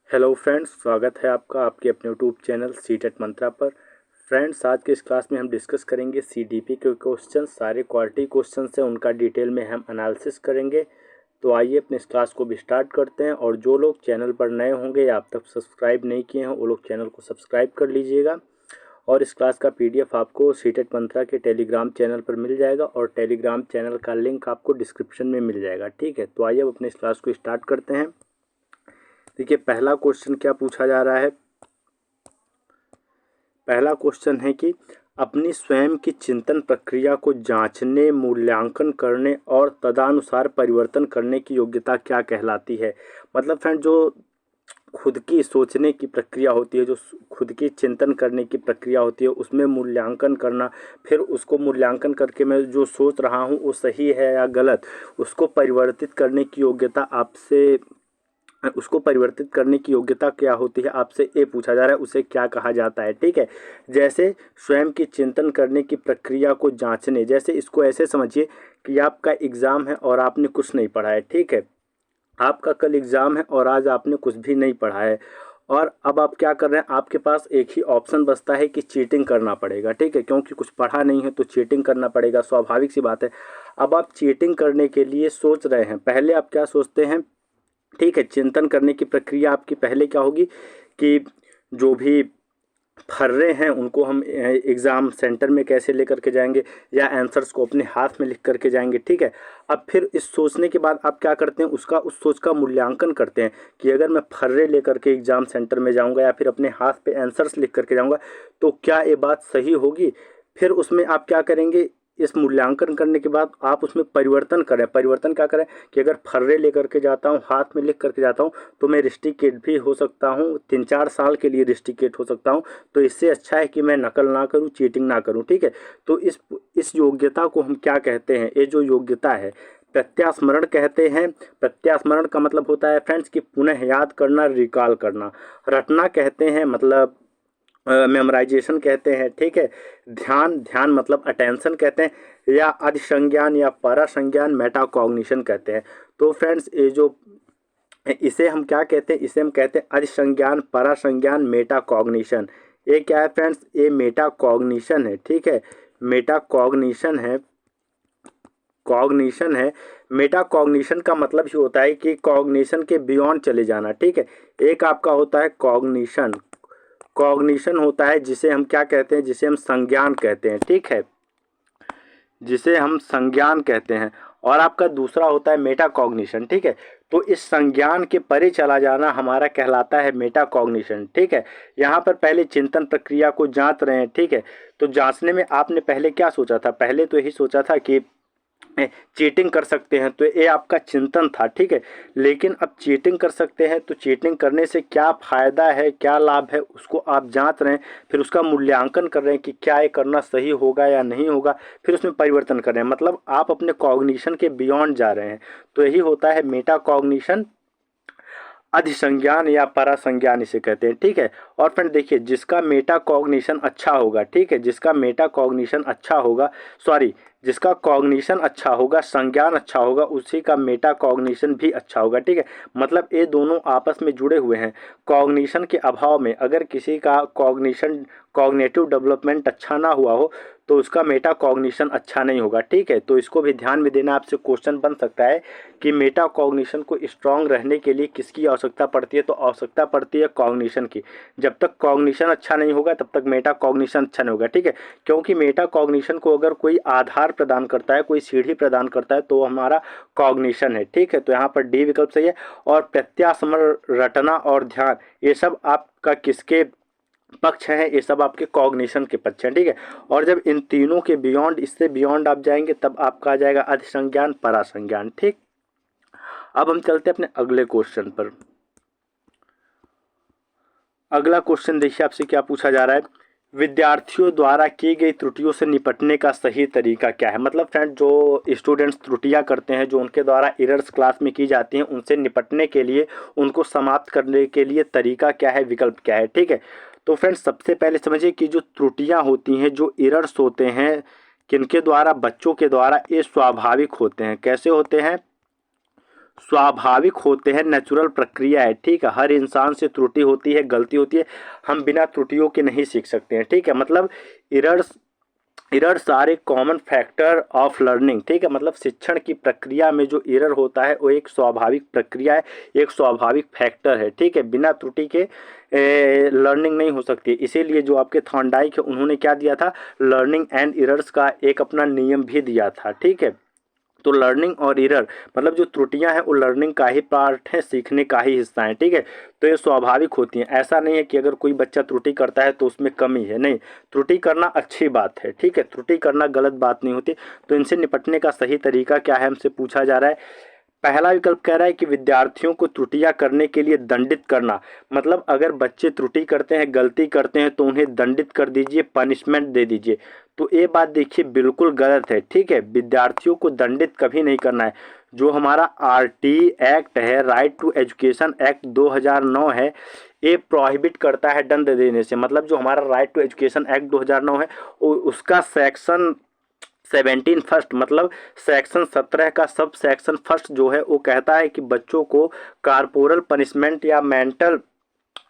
Hello friends, स्वागत है आपका आपके अपने यूट्यूब चैनल सीटेट मंत्रा पर। फ्रेंड्स, आज के इस क्लास में हम डिस्कस करेंगे सीडीपी के क्वेश्चन। सारे क्वालिटी क्वेश्चन से उनका डिटेल में हम एनालिसिस करेंगे। तो आइए अपने इस क्लास को भी स्टार्ट करते हैं। और जो लोग चैनल पर नए होंगे या अब तक सब्सक्राइब नहीं किए हैं वो लोग चैनल को सब्सक्राइब कर लीजिएगा। और इस क्लास का पीडीएफ आपको सीटेट मंत्रा के टेलीग्राम चैनल पर मिल जाएगा और टेलीग्राम चैनल का लिंक आपको डिस्क्रिप्शन में मिल जाएगा। ठीक है, तो आइए अब अपने इस क्लास को स्टार्ट करते हैं। देखिए, पहला क्वेश्चन क्या पूछा जा रहा है। पहला क्वेश्चन है कि अपनी स्वयं की चिंतन प्रक्रिया को जांचने, मूल्यांकन करने और तदनुसार परिवर्तन करने की योग्यता क्या कहलाती है। मतलब फ्रेंड, जो खुद की सोचने की प्रक्रिया होती है, जो खुद की चिंतन करने की प्रक्रिया होती है, उसमें मूल्यांकन करना, फिर उसको मूल्यांकन करके मैं जो सोच रहा हूँ वो सही है या गलत, उसको परिवर्तित करने की योग्यता आपसे उसको परिवर्तित करने की योग्यता क्या होती है, आपसे ये पूछा जा रहा है। उसे क्या कहा जाता है। ठीक है, जैसे स्वयं की चिंतन करने की प्रक्रिया को जांचने, जैसे इसको ऐसे समझिए कि आपका एग्ज़ाम है और आपने कुछ नहीं पढ़ा है। ठीक है, आपका कल एग्ज़ाम है और आज आपने कुछ भी नहीं पढ़ा है और अब आप क्या कर रहे हैं, आपके पास एक ही ऑप्शन बचता है कि चीटिंग करना पड़ेगा। ठीक है, क्योंकि कुछ पढ़ा नहीं है तो चीटिंग करना पड़ेगा, स्वाभाविक सी बात है। अब आप चीटिंग करने के लिए सोच रहे हैं। पहले आप क्या सोचते हैं, ठीक है, चिंतन करने की प्रक्रिया आपकी पहले क्या होगी कि जो भी फर्रे हैं उनको हम एग्ज़ाम सेंटर में कैसे लेकर के जाएंगे, या आंसर्स को अपने हाथ में लिख करके जाएंगे। ठीक है, अब फिर इस सोचने के बाद आप क्या करते हैं, उस सोच का मूल्यांकन करते हैं कि अगर मैं फर्रे लेकर के एग्ज़ाम सेंटर में जाऊंगा या फिर अपने हाथ पे आंसर्स लिख करके जाऊंगा तो क्या ये बात सही होगी। फिर उसमें आप क्या करेंगे, इस मूल्यांकन करने के बाद आप उसमें परिवर्तन करें। परिवर्तन क्या करें कि अगर फर्रे लेकर के जाता हूँ, हाथ में लिख करके जाता हूँ, तो मैं रिस्ट्रिकेट भी हो सकता हूँ, 3-4 साल के लिए रिस्ट्रिकेट हो सकता हूँ। तो इससे अच्छा है कि मैं नकल ना करूँ, चीटिंग ना करूँ। ठीक है, तो इस योग्यता को हम क्या कहते हैं, ये जो योग्यता है प्रत्यास्मरण कहते हैं। प्रत्यास्मरण का मतलब होता है फ्रेंड्स कि पुनः याद करना, रिकॉल करना। रटना कहते हैं, मतलब मेमोराइजेशन कहते हैं। ठीक है, ध्यान ध्यान मतलब अटेंशन कहते हैं, या अधिसंज्ञान या परासंज्ञान मेटाकॉग्निशन कहते हैं। तो फ्रेंड्स, ये जो इसे हम क्या कहते हैं, इसे हम कहते हैं अधिसंज्ञान, परासंज्ञान, मेटाकॉग्निशन। ये क्या है फ्रेंड्स, ये मेटाकॉग्निशन है। ठीक है, मेटाकॉग्निशन है, कॉग्निशन है। मेटाकॉग्निशन का मतलब ही होता है कि कॉग्निशन के बियॉन्ड चले जाना। ठीक है, एक आपका होता है कॉग्निशन। कॉग्निशन होता है जिसे हम क्या कहते हैं, जिसे हम संज्ञान कहते हैं। ठीक है, जिसे हम संज्ञान कहते हैं। और आपका दूसरा होता है मेटाकॉग्निशन। ठीक है, तो इस संज्ञान के परे चला जाना हमारा कहलाता है मेटाकॉग्निशन। ठीक है, यहाँ पर पहले चिंतन प्रक्रिया को जांच रहे हैं। ठीक है, तो जांचने में आपने पहले क्या सोचा था, पहले तो यही सोचा था कि चीटिंग कर सकते हैं, तो ये आपका चिंतन था। ठीक है, लेकिन अब चीटिंग कर सकते हैं तो चीटिंग करने से क्या फ़ायदा है, क्या लाभ है, उसको आप जांच रहे हैं। फिर उसका मूल्यांकन कर रहे हैं कि क्या ये करना सही होगा या नहीं होगा। फिर उसमें परिवर्तन कर रहे हैं, मतलब आप अपने कॉग्निशन के बियॉन्ड जा रहे हैं। तो यही होता है मेटा कॉग्निशन, अधिसंज्ञान या परासंज्ञान इसे कहते हैं। ठीक है, और फ्रेंड देखिए, जिसका मेटा कॉग्निशन अच्छा होगा, ठीक है, जिसका मेटा कॉग्निशन अच्छा होगा, सॉरी, जिसका कॉग्निशन अच्छा होगा, संज्ञान अच्छा होगा, उसी का मेटा कॉग्निशन भी अच्छा होगा। ठीक है, मतलब ये दोनों आपस में जुड़े हुए हैं। कॉग्निशन के अभाव में अगर किसी का कॉग्निशन, कॉग्निटिव डेवलपमेंट अच्छा ना हुआ हो तो उसका मेटा कॉग्निशन अच्छा नहीं होगा। ठीक है, तो इसको भी ध्यान में देना। आपसे क्वेश्चन बन सकता है कि मेटा कॉग्निशन को स्ट्रांग रहने के लिए किसकी आवश्यकता पड़ती है, तो आवश्यकता पड़ती है कॉग्निशन की। जब तक कॉग्निशन अच्छा नहीं होगा तब तक मेटा कॉग्निशन अच्छा नहीं होगा। ठीक है, क्योंकि मेटा कॉग्निशन को अगर कोई आधार प्रदान करता है, कोई सीढ़ी प्रदान करता है, तो हमारा कॉग्निशन है। ठीक है, तो यहाँ पर डी विकल्प सही है। और प्रत्यास्मरण, रटना और ध्यान, ये सब आपका किसके पक्ष हैं, ये सब आपके कॉग्निशन के पक्ष हैं। ठीक है, और जब इन तीनों के बियॉन्ड, इससे बियॉन्ड आप जाएंगे तब आपका आ जाएगा अधिसंज्ञान, परासंज्ञान। ठीक, अब हम चलते हैं अपने अगले क्वेश्चन पर। अगला क्वेश्चन देखिए, आपसे क्या पूछा जा रहा है, विद्यार्थियों द्वारा की गई त्रुटियों से निपटने का सही तरीका क्या है। मतलब फ्रेंड, जो स्टूडेंट्स त्रुटियां करते हैं, जो उनके द्वारा एरर्स क्लास में की जाती हैं, उनसे निपटने के लिए, उनको समाप्त करने के लिए तरीका क्या है, विकल्प क्या है। ठीक है, तो फ्रेंड्स, सबसे पहले समझिए कि जो त्रुटियां होती हैं, जो एरर्स होते हैं, किनके द्वारा, बच्चों के द्वारा, ये स्वाभाविक होते हैं। कैसे होते हैं, स्वाभाविक होते हैं, नेचुरल प्रक्रिया है, ठीक है। हर इंसान से त्रुटि होती है, गलती होती है, हम बिना त्रुटियों के नहीं सीख सकते हैं, ठीक है। मतलब errors are a common factor of learning, ठीक है। मतलब शिक्षण की प्रक्रिया में जो एरर होता है वो एक स्वाभाविक प्रक्रिया है, एक स्वाभाविक फैक्टर है, ठीक है। बिना त्रुटि के लर्निंग नहीं हो सकती। इसीलिए जो आपके थॉर्नडाइक है उन्होंने क्या दिया था, लर्निंग एंड एरर्स का एक अपना नियम भी दिया था, ठीक है। तो लर्निंग और एरर मतलब जो त्रुटियां हैं वो लर्निंग का ही पार्ट है, सीखने का ही हिस्सा है, ठीक है। तो ये स्वाभाविक होती हैं। ऐसा नहीं है कि अगर कोई बच्चा त्रुटि करता है तो उसमें कमी है, नहीं, त्रुटि करना अच्छी बात है, ठीक है। त्रुटि करना गलत बात नहीं होती। तो इनसे निपटने का सही तरीका क्या है हमसे पूछा जा रहा है। पहला विकल्प कह रहा है कि विद्यार्थियों को त्रुटियां करने के लिए दंडित करना। मतलब अगर बच्चे त्रुटि करते हैं, गलती करते हैं तो उन्हें दंडित कर दीजिए, पनिशमेंट दे दीजिए। तो ये बात देखिए बिल्कुल गलत है, ठीक है। विद्यार्थियों को दंडित कभी नहीं करना है। जो हमारा RT एक्ट है, राइट टू एजुकेशन एक्ट 2009 है, ये प्रोहिबिट करता है दंड देने से। मतलब जो हमारा राइट टू एजुकेशन एक्ट 2009 है उसका सेक्शन 17 फर्स्ट मतलब सेक्शन 17 का सब सेक्शन फर्स्ट जो है वो कहता है कि बच्चों को कारपोरल पनिशमेंट या मेंटल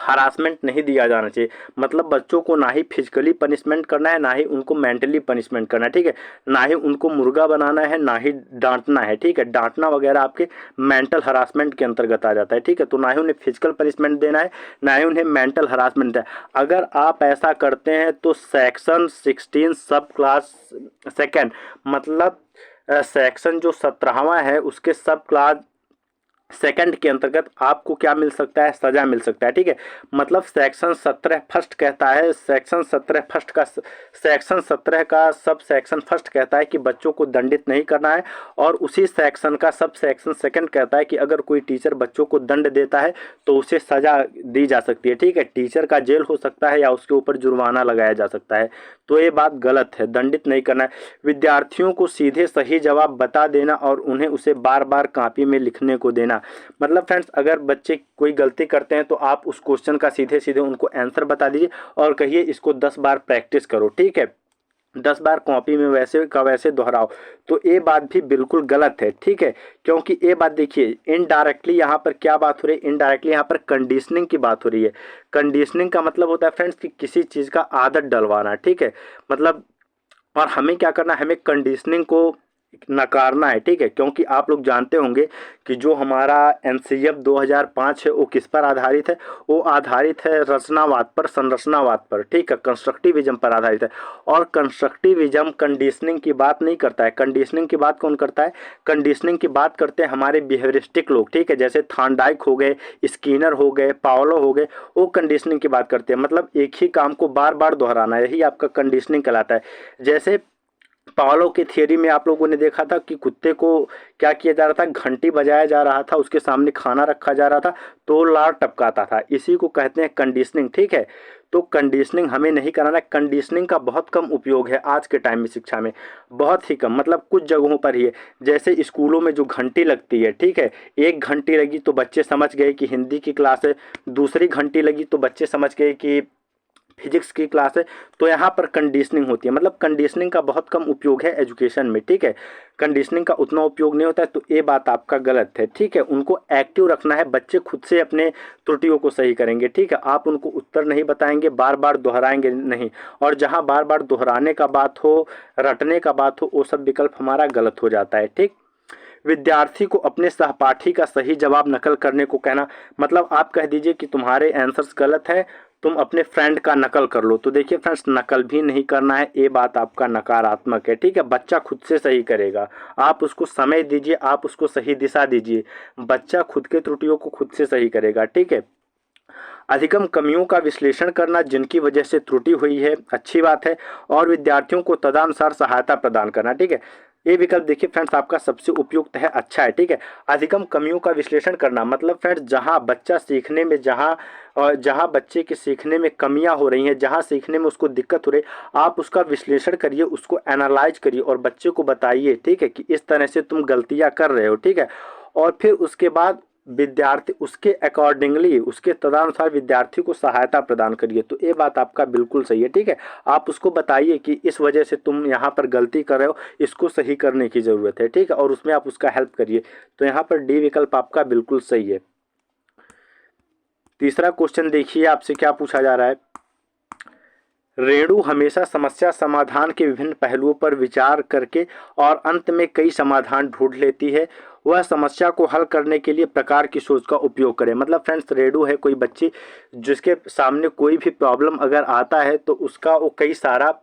हरासमेंट नहीं दिया जाना चाहिए। मतलब बच्चों को ना ही फिजिकली पनिशमेंट करना है, ना ही उनको मेंटली पनिशमेंट करना है, ठीक है। ना ही उनको मुर्गा बनाना है, ना ही डांटना है, ठीक है। डांटना वगैरह आपके मेंटल हरासमेंट के अंतर्गत आ जाता है, ठीक है। तो ना ही उन्हें फिजिकल पनिशमेंट देना है, ना ही उन्हें मेंटल हरासमेंट देना है। अगर आप ऐसा करते हैं तो सेक्शन 16 सब क्लास सेकेंड मतलब सेक्शन जो 17वां है उसके सब क्लास सेकंड के अंतर्गत आपको क्या मिल सकता है, सजा मिल सकता है, ठीक है। मतलब सेक्शन 17 फर्स्ट कहता है, सेक्शन 17 फर्स्ट का सेक्शन 17 का सब सेक्शन फर्स्ट कहता है कि बच्चों को दंडित नहीं करना है। और उसी सेक्शन का सब सेक्शन सेकंड कहता है कि अगर कोई टीचर बच्चों को दंड देता है तो उसे सजा दी जा सकती है, ठीक है। टीचर का जेल हो सकता है या उसके ऊपर जुर्माना लगाया जा सकता है। तो ये बात गलत है, दंडित नहीं करना है। विद्यार्थियों को सीधे सही जवाब बता देना और उन्हें उसे बार बार कॉपी में लिखने को देना। मतलब फ्रेंड्स अगर बच्चे कोई गलती करते हैं तो आप उस क्वेश्चन का सीधे सीधे उनको आंसर बता दीजिए और कहिए इसको 10 बार प्रैक्टिस करो, ठीक है। 10 बार कॉपी में वैसे का वैसे दोहराओ। तो ये बात भी बिल्कुल गलत है, ठीक है। क्योंकि ये बात देखिए इनडायरेक्टली यहाँ पर क्या बात हो रही है, इनडायरेक्टली यहाँ पर कंडीशनिंग की बात हो रही है। कंडीशनिंग का मतलब होता है फ्रेंड्स कि किसी चीज़ का आदत डलवाना, ठीक है। मतलब और हमें क्या करना है, हमें कंडीशनिंग को नकारना है, ठीक है। क्योंकि आप लोग जानते होंगे कि जो हमारा NCF 2005 है वो किस पर आधारित है, वो आधारित है रचनावाद पर, संरचनावाद पर, ठीक है, कंस्ट्रक्टिविज्म पर आधारित है। और कंस्ट्रक्टिविज्म कंडीशनिंग की बात नहीं करता है। कंडीशनिंग की बात कौन करता है, कंडीशनिंग की बात करते हैं हमारे बिहेवियरिस्टिक लोग, ठीक है। जैसे थॉर्नडाइक हो गए, स्किनर हो गए, पावलो हो गए, वो कंडीशनिंग की बात करते हैं। मतलब एक ही काम को बार बार दोहराना, यही आपका कंडीशनिंग कहलाता है। जैसे पावलो की थियरी में आप लोगों ने देखा था कि कुत्ते को क्या किया जा रहा था, घंटी बजाया जा रहा था, उसके सामने खाना रखा जा रहा था तो लार टपकाता था। इसी को कहते हैं कंडीशनिंग, ठीक है। तो कंडीशनिंग हमें नहीं कराना है। कंडीशनिंग का बहुत कम उपयोग है आज के टाइम में शिक्षा में, बहुत ही कम, मतलब कुछ जगहों पर ही है। जैसे स्कूलों में जो घंटी लगती है, ठीक है, एक घंटी लगी तो बच्चे समझ गए कि हिंदी की क्लास है, दूसरी घंटी लगी तो बच्चे समझ गए कि फिजिक्स की क्लास है। तो यहाँ पर कंडीशनिंग होती है। मतलब कंडीशनिंग का बहुत कम उपयोग है एजुकेशन में, ठीक है। कंडीशनिंग का उतना उपयोग नहीं होता है। तो ये बात आपका गलत है, ठीक है। उनको एक्टिव रखना है, बच्चे खुद से अपने त्रुटियों को सही करेंगे, ठीक है। आप उनको उत्तर नहीं बताएंगे, बार बार दोहराएंगे नहीं। और जहाँ बार बार दोहराने का बात हो, रटने का बात हो, वो सब विकल्प हमारा गलत हो जाता है, ठीक। विद्यार्थी को अपने सहपाठी का सही जवाब नकल करने को कहना। मतलब आप कह दीजिए कि तुम्हारे आंसर्स गलत है, तुम अपने फ्रेंड का नकल कर लो। तो देखिए फ्रेंड्स नकल भी नहीं करना है, ये बात आपका नकारात्मक है, ठीक है। बच्चा खुद से सही करेगा, आप उसको समय दीजिए, आप उसको सही दिशा दीजिए, बच्चा खुद के त्रुटियों को खुद से सही करेगा, ठीक है। अधिगम कमियों का विश्लेषण करना जिनकी वजह से त्रुटि हुई है, अच्छी बात है। और विद्यार्थियों को तदनुसार सहायता प्रदान करना, ठीक है। ये विकल्प देखिए फ्रेंड्स आपका सबसे उपयुक्त है, अच्छा है, ठीक है। अधिगम कमियों का विश्लेषण करना मतलब फ्रेंड्स जहां बच्चा सीखने में जहां बच्चे के सीखने में कमियां हो रही हैं, जहां सीखने में उसको दिक्कत हो रही है, आप उसका विश्लेषण करिए, उसको एनालाइज करिए और बच्चे को बताइए, ठीक है, कि इस तरह से तुम गलतियां कर रहे हो, ठीक है। और फिर उसके बाद विद्यार्थी उसके अकॉर्डिंगली, उसके तदनुसार विद्यार्थी को सहायता प्रदान करिए। तो ये बात आपका बिल्कुल सही है, ठीक है। आप उसको बताइए कि इस वजह से तुम यहाँ पर गलती कर रहे हो, इसको सही करने की ज़रूरत है, ठीक है, और उसमें आप उसका हेल्प करिए। तो यहाँ पर डी विकल्प आपका बिल्कुल सही है। तीसरा क्वेश्चन देखिए आपसे क्या पूछा जा रहा है। रेणु हमेशा समस्या समाधान के विभिन्न पहलुओं पर विचार करके और अंत में कई समाधान ढूंढ लेती है। वह समस्या को हल करने के लिए प्रकार की सोच का उपयोग करे। मतलब फ्रेंड्स, रेणु है कोई बच्ची जिसके सामने कोई भी प्रॉब्लम अगर आता है तो उसका वो कई सारा,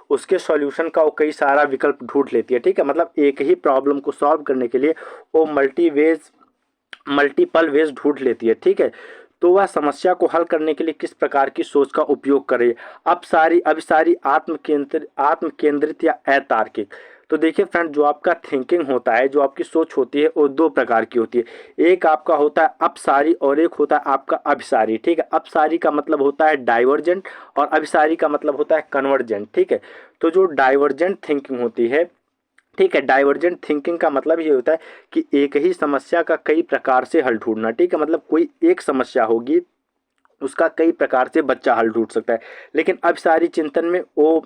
उसके सॉल्यूशन का वो कई सारा विकल्प ढूंढ लेती है, ठीक है। मतलब एक ही प्रॉब्लम को सॉल्व करने के लिए वो मल्टीपल वेज ढूंढ लेती है, ठीक है। तो वह समस्या को हल करने के लिए किस प्रकार की सोच का उपयोग करे। अभिसारी, आत्म केंद्रित या अतार्किक। तो देखिए फ्रेंड, जो आपका थिंकिंग होता है, जो आपकी सोच होती है, वो दो प्रकार की होती है। एक आपका होता है अपसारी और एक होता है आपका अभिसारी, ठीक है। अपसारी का मतलब होता है डाइवर्जेंट और अभिसारी का मतलब होता है कन्वर्जेंट, ठीक है। तो जो डाइवर्जेंट थिंकिंग होती है, ठीक है, डाइवर्जेंट थिंकिंग का मतलब ये होता है कि एक ही समस्या का कई प्रकार से हल ढूंढना, ठीक है। मतलब कोई एक समस्या होगी, उसका कई प्रकार से बच्चा हल ढूंढ सकता है। लेकिन अब सारी चिंतन में वो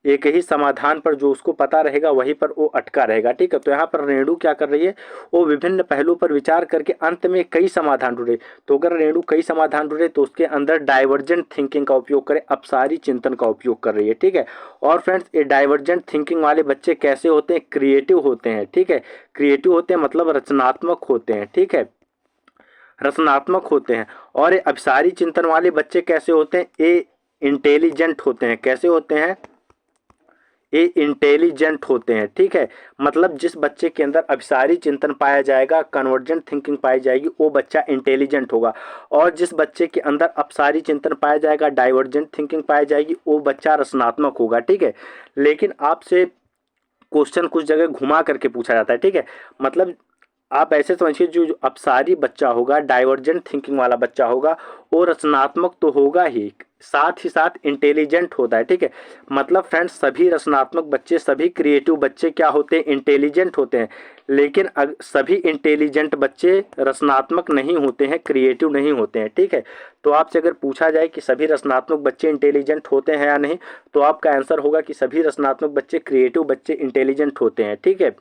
एक ही समाधान पर जो उसको पता रहेगा वहीं पर वो अटका रहेगा, ठीक है। तो यहाँ पर रेणु क्या कर रही है, वो विभिन्न पहलुओं पर विचार करके अंत में कई समाधान ढूंढे। तो अगर रेणु कई समाधान ढूंढे तो उसके अंदर डाइवर्जेंट थिंकिंग का उपयोग करे, अपसारी चिंतन का उपयोग कर रही है, ठीक है। और फ्रेंड्स, ये डाइवर्जेंट थिंकिंग वाले बच्चे कैसे होते हैं, क्रिएटिव होते हैं, ठीक है। क्रिएटिव होते हैं मतलब रचनात्मक होते हैं, ठीक है, रचनात्मक होते हैं। और ये अभिसारी चिंतन वाले बच्चे कैसे होते हैं, ये इंटेलिजेंट होते हैं। कैसे होते हैं, ये इंटेलिजेंट होते हैं, ठीक है। मतलब जिस बच्चे के अंदर अभिसारी चिंतन पाया जाएगा, कन्वर्जेंट थिंकिंग पाई जाएगी, वो बच्चा इंटेलिजेंट होगा। और जिस बच्चे के अंदर अपसारी चिंतन पाया जाएगा, डाइवर्जेंट थिंकिंग पाई जाएगी, वो बच्चा रचनात्मक होगा, ठीक है। लेकिन आपसे क्वेश्चन कुछ जगह घुमा करके पूछा जाता है, ठीक है। मतलब आप ऐसे समझिए, जो अपसारी बच्चा होगा, डाइवर्जेंट थिंकिंग वाला बच्चा होगा, वो रचनात्मक तो होगा ही, साथ ही साथ इंटेलिजेंट होता है, ठीक है। मतलब फ्रेंड्स, सभी रचनात्मक बच्चे, सभी क्रिएटिव बच्चे क्या होते हैं, इंटेलिजेंट होते हैं। लेकिन सभी इंटेलिजेंट बच्चे रचनात्मक नहीं होते हैं, क्रिएटिव नहीं होते हैं, ठीक है। तो आपसे अगर पूछा जाए कि सभी रचनात्मक बच्चे इंटेलिजेंट होते हैं या नहीं, तो आपका आंसर होगा कि सभी रचनात्मक बच्चे, क्रिएटिव बच्चे इंटेलिजेंट होते हैं, ठीक है।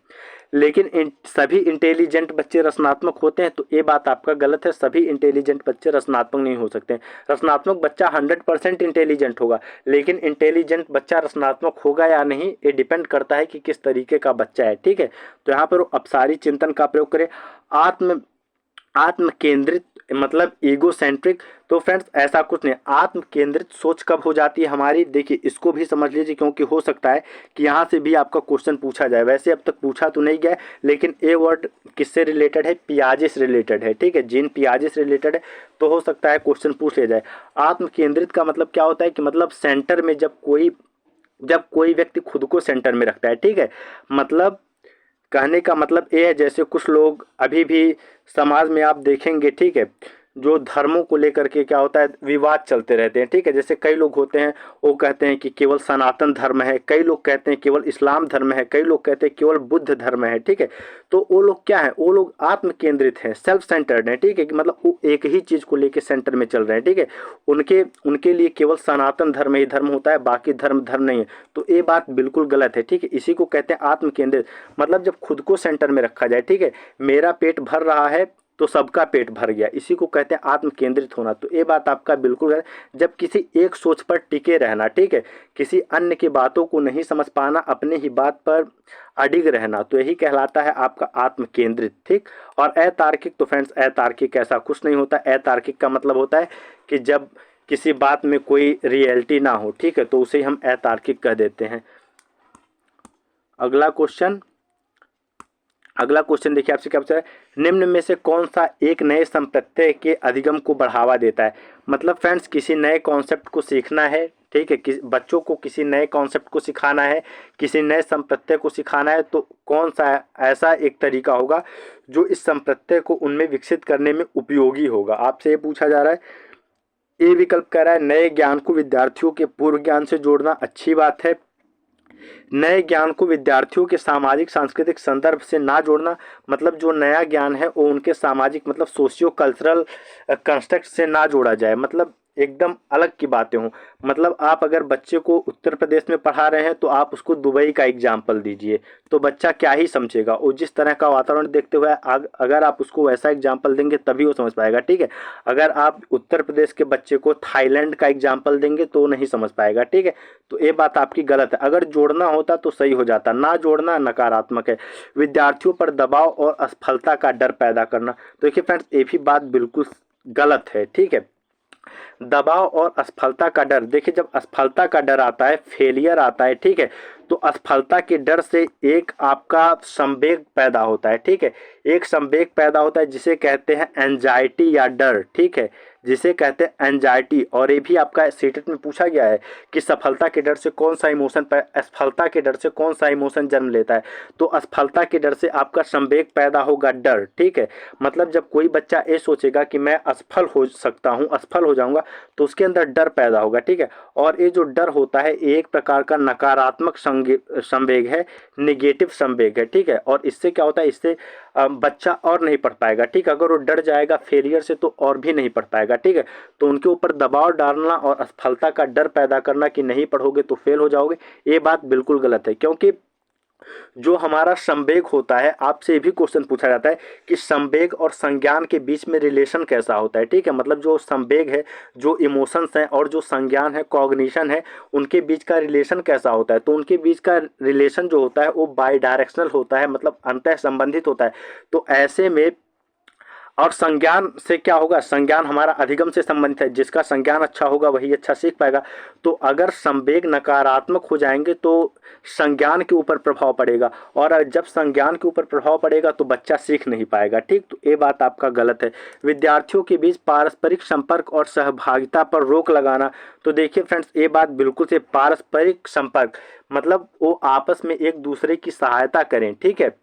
लेकिन सभी इंटेलिजेंट बच्चे रचनात्मक होते हैं, तो ये बात आपका गलत है। सभी इंटेलिजेंट बच्चे रचनात्मक नहीं हो सकते। रचनात्मक बच्चा 100% इंटेलिजेंट होगा, लेकिन इंटेलिजेंट बच्चा रचनात्मक होगा या नहीं, ये डिपेंड करता है कि किस तरीके का बच्चा है, ठीक है। तो यहाँ पर अपसारी चिंतन का प्रयोग करें। आत्म आत्म केंद्रित मतलब ईगो सेंट्रिक। तो फ्रेंड्स, ऐसा कुछ नहीं। आत्म केंद्रित सोच कब हो जाती है हमारी, देखिए इसको भी समझ लीजिए, क्योंकि हो सकता है कि यहाँ से भी आपका क्वेश्चन पूछा जाए। वैसे अब तक पूछा तो नहीं गया, लेकिन ए वर्ड किससे रिलेटेड है, पियाजे से रिलेटेड है, ठीक है, जीन पियाजे से रिलेटेड है, तो हो सकता है क्वेश्चन पूछ लिया जाए। आत्म केंद्रित का मतलब क्या होता है कि मतलब सेंटर में जब कोई व्यक्ति खुद को सेंटर में रखता है, ठीक है। मतलब कहने का मतलब ये है, जैसे कुछ लोग अभी भी समाज में आप देखेंगे, ठीक है, जो धर्मों को लेकर के क्या होता है, विवाद चलते रहते हैं, ठीक है। जैसे कई लोग होते हैं, वो कहते हैं कि केवल सनातन धर्म है, कई लोग कहते हैं केवल इस्लाम धर्म है, कई लोग कहते हैं केवल बुद्ध धर्म है, ठीक है। तो वो लोग क्या है, वो लोग आत्म केंद्रित हैं, सेल्फ सेंटर्ड हैं, ठीक है, कि मतलब वो एक ही चीज़ को लेकर सेंटर में चल रहे हैं, ठीक है। उनके उनके लिए केवल सनातन धर्म ही धर्म होता है, बाकी धर्म धर्म नहीं है। तो ये बात बिल्कुल गलत है, ठीक है। इसी को कहते हैं आत्म केंद्रित। मतलब जब खुद को सेंटर में रखा जाए, ठीक है, मेरा पेट भर रहा है तो सबका पेट भर गया, इसी को कहते हैं आत्म केंद्रित होना। तो ये बात आपका बिल्कुल है। जब किसी एक सोच पर टिके रहना, ठीक है, किसी अन्य की बातों को नहीं समझ पाना, अपने ही बात पर अडिग रहना, तो यही कहलाता है आपका आत्म केंद्रित, ठीक। और अतार्किक, तो फ्रेंड्स अतार्किक ऐसा कुछ नहीं होता। अतार्किक का मतलब होता है कि जब किसी बात में कोई रियलिटी ना हो, ठीक है, तो उसे हम अतार्किक कह देते हैं। अगला क्वेश्चन देखिए आपसे क्या पूछा है, निम्न में से कौन सा एक नए संप्रत्यय के अधिगम को बढ़ावा देता है। मतलब फ्रेंड्स, किसी नए कॉन्सेप्ट को सीखना है, ठीक है, बच्चों को किसी नए कॉन्सेप्ट को सिखाना है, किसी नए संप्रत्यय को सिखाना है, तो कौन सा ऐसा एक तरीका होगा जो इस संप्रत्यय को उनमें विकसित करने में उपयोगी होगा। आपसे ये पूछा जा रहा है। ए विकल्प कह रहा है नए ज्ञान को विद्यार्थियों के पूर्व ज्ञान से जोड़ना, अच्छी बात है। नए ज्ञान को विद्यार्थियों के सामाजिक सांस्कृतिक संदर्भ से ना जोड़ना, मतलब जो नया ज्ञान है वो उनके सामाजिक मतलब सोशियो कल्चरल कंस्ट्रक्ट से ना जोड़ा जाए, मतलब एकदम अलग की बातें हों। मतलब आप अगर बच्चे को उत्तर प्रदेश में पढ़ा रहे हैं तो आप उसको दुबई का एग्जाम्पल दीजिए, तो बच्चा क्या ही समझेगा। वो जिस तरह का वातावरण देखते हुए अगर आप उसको वैसा एग्जाम्पल देंगे तभी वो समझ पाएगा, ठीक है। अगर आप उत्तर प्रदेश के बच्चे को थाईलैंड का एग्जाम्पल देंगे तो वो नहीं समझ पाएगा, ठीक है। तो ये बात आपकी गलत है, अगर जोड़ना होता तो सही हो जाता, ना जोड़ना नकारात्मक है। विद्यार्थियों पर दबाव और असफलता का डर पैदा करना, तो देखिए फ्रेंड्स ये भी बात बिल्कुल गलत है, ठीक है। दबाव और असफलता का डर, देखिए जब असफलता का डर आता है, फेलियर आता है, ठीक है, तो असफलता के डर से एक आपका संवेग पैदा होता है, ठीक है। एक संवेग पैदा होता है जिसे कहते हैं एंजाइटी या डर, ठीक है, जिसे कहते हैं एंजाइटी। और ये भी आपका सीटेट में पूछा गया है कि सफलता के डर से कौन सा इमोशन, असफलता के डर से कौन सा इमोशन जन्म लेता है। तो असफलता के डर से आपका संवेग पैदा होगा डर, ठीक है। मतलब जब कोई बच्चा ये सोचेगा कि मैं असफल हो सकता हूँ, असफल हो जाऊंगा, तो उसके अंदर डर पैदा होगा, ठीक है। और ये जो डर होता है एक प्रकार का नकारात्मक संवेग है, निगेटिव संवेग है, ठीक है। और इससे क्या होता है, इससे बच्चा और नहीं पढ़ पाएगा, ठीक है। अगर वो डर जाएगा फेलियर से तो और भी नहीं पढ़ पाएगा, ठीक है। तो उनके ऊपर दबाव डालना और असफलता का डर पैदा करना कि नहीं पढ़ोगे तो फेल हो जाओगे, ये बात बिल्कुल गलत है। क्योंकि जो हमारा संवेग होता है, आपसे भी क्वेश्चन पूछा जाता है कि संवेग और संज्ञान के बीच में रिलेशन कैसा होता है, ठीक है। मतलब जो संवेग है, जो इमोशंस हैं और जो संज्ञान है, कॉग्निशन है, उनके बीच का रिलेशन कैसा होता है। तो उनके बीच का रिलेशन जो होता है वो बाई डायरेक्शनल होता है, मतलब अंतः संबंधित होता है। तो ऐसे में और संज्ञान से क्या होगा, संज्ञान हमारा अधिगम से संबंधित है, जिसका संज्ञान अच्छा होगा वही अच्छा सीख पाएगा। तो अगर संवेग नकारात्मक हो जाएंगे तो संज्ञान के ऊपर प्रभाव पड़ेगा, और जब संज्ञान के ऊपर प्रभाव पड़ेगा तो बच्चा सीख नहीं पाएगा, ठीक। तो ये बात आपका गलत है। विद्यार्थियों के बीच पारस्परिक संपर्क और सहभागिता पर रोक लगाना, तो देखिए फ्रेंड्स ये बात बिल्कुल से, पारस्परिक संपर्क मतलब वो आपस में एक दूसरे की सहायता करें, ठीक है,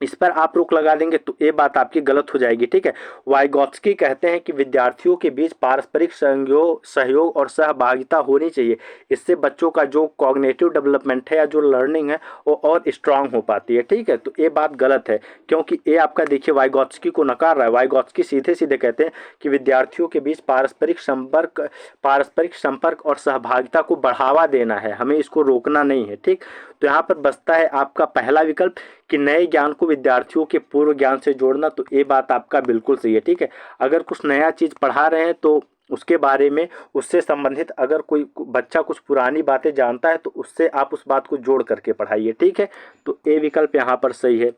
इस पर आप रोक लगा देंगे तो ये बात आपकी गलत हो जाएगी, ठीक है। वाइगॉत्स्की कहते हैं कि विद्यार्थियों के बीच पारस्परिक सहयोग और सहभागिता होनी चाहिए, इससे बच्चों का जो कॉग्निटिव डेवलपमेंट है या जो लर्निंग है वो और स्ट्रांग हो पाती है, ठीक है। तो ये बात गलत है, क्योंकि ये आपका देखिए वाइगॉत्स्की को नकार रहा है। वाइगॉत्स्की सीधे सीधे कहते हैं कि विद्यार्थियों के बीच पारस्परिक संपर्क और सहभागिता को बढ़ावा देना है, हमें इसको रोकना नहीं है, ठीक। तो यहाँ पर बचता है आपका पहला विकल्प कि नए ज्ञान को विद्यार्थियों के पूर्व ज्ञान से जोड़ना, तो ये बात आपका बिल्कुल सही है, ठीक है। अगर कुछ नया चीज़ पढ़ा रहे हैं तो उसके बारे में, उससे संबंधित अगर कोई बच्चा कुछ पुरानी बातें जानता है तो उससे आप उस बात को जोड़ करके पढ़ाइए, ठीक है। तो ये विकल्प यहाँ पर सही है।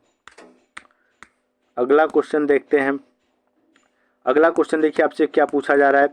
अगला क्वेश्चन देखते हैं। अगला क्वेश्चन देखिए आपसे क्या पूछा जा रहा है।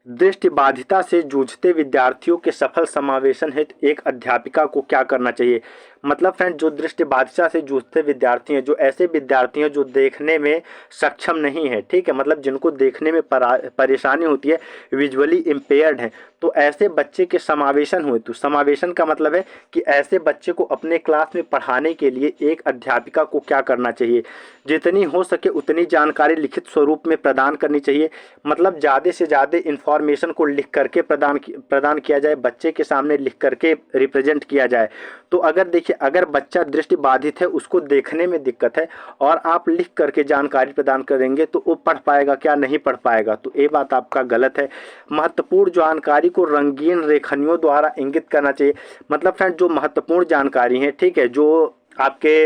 दृष्टिबाधिता से जूझते विद्यार्थियों के सफल समावेशन हेतु एक अध्यापिका को क्या करना चाहिए। मतलब फ्रेंड जो दृष्टिबाधिता से जूझते विद्यार्थी हैं, जो ऐसे विद्यार्थी हैं जो देखने में सक्षम नहीं है, ठीक है, मतलब जिनको देखने में परेशानी होती है, विजुअली इम्पेयर्ड हैं, तो ऐसे बच्चे के समावेशन हुए। तो समावेशन का मतलब है कि ऐसे बच्चे को अपने क्लास में पढ़ाने के लिए एक अध्यापिका को क्या करना चाहिए, जितनी हो सके उतनी जानकारी लिखित स्वरूप में प्रदान करनी चाहिए। मतलब ज़्यादा से ज़्यादा इन्फॉर्मेशन को लिख करके प्रदान किया जाए, बच्चे के सामने लिख करके रिप्रेजेंट किया जाए। तो अगर देखिए अगर बच्चा दृष्टि बाधित है, उसको देखने में दिक्कत है, और आप लिख करके जानकारी प्रदान करेंगे तो वो पढ़ पाएगा क्या, नहीं पढ़ पाएगा। तो ये बात आपका गलत है। महत्वपूर्ण जानकारी को रंगीन रेखनियों द्वारा इंगित करना चाहिए। मतलब फ्रेंड जो महत्वपूर्ण जानकारी है, ठीक है, जो आपके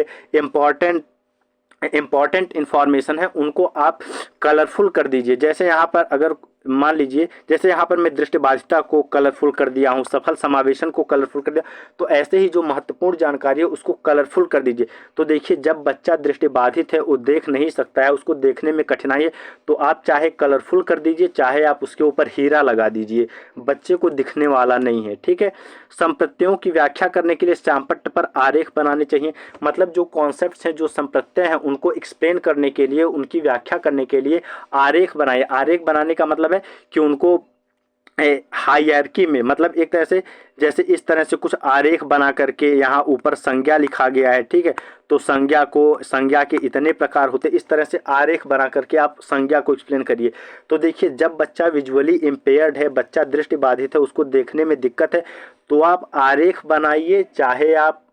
इम्पॉर्टेंट इंफॉर्मेशन है उनको आप कलरफुल कर दीजिए। जैसे यहाँ पर अगर मान लीजिए, जैसे यहाँ पर मैं दृष्टिबाधिता को कलरफुल कर दिया हूँ, सफल समावेशन को कलरफुल कर दिया, तो ऐसे ही जो महत्वपूर्ण जानकारी है उसको कलरफुल कर दीजिए। तो देखिए जब बच्चा दृष्टिबाधित है, वो देख नहीं सकता है, उसको देखने में कठिनाई है, तो आप चाहे कलरफुल कर दीजिए, चाहे आप उसके ऊपर हीरा लगा दीजिए, बच्चे को दिखने वाला नहीं है, ठीक है। संप्रत्ययों की व्याख्या करने के लिए श्यामपट्ट पर आरेख बनाने चाहिए। मतलब जो कॉन्सेप्ट्स हैं, जो संप्रत्यय हैं, उनको एक्सप्लेन करने के लिए, उनकी व्याख्या करने के लिए आरेख बनाइए। आरेख बनाने का मतलब है कि उनको हायरार्की में, मतलब एक तरह से जैसे इस तरह से कुछ आरेख बना करके यहाँ ऊपर संज्ञा लिखा गया है, ठीक है। तो संज्ञा के इतने प्रकार होते, इस तरह से आरेख बना करके आप संज्ञा को एक्सप्लेन करिए। तो देखिए, जब बच्चा विजुअली इम्पेयर्ड है, बच्चा दृष्टि बाधित है, उसको देखने में दिक्कत है, तो आप आरेख बनाइए, चाहे आप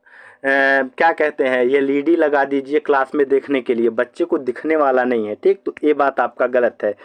क्या कहते हैं, ये लीडी लगा दीजिए क्लास में देखने के लिए, बच्चे को दिखने वाला नहीं है, ठीक। तो ये बात आपका गलत है।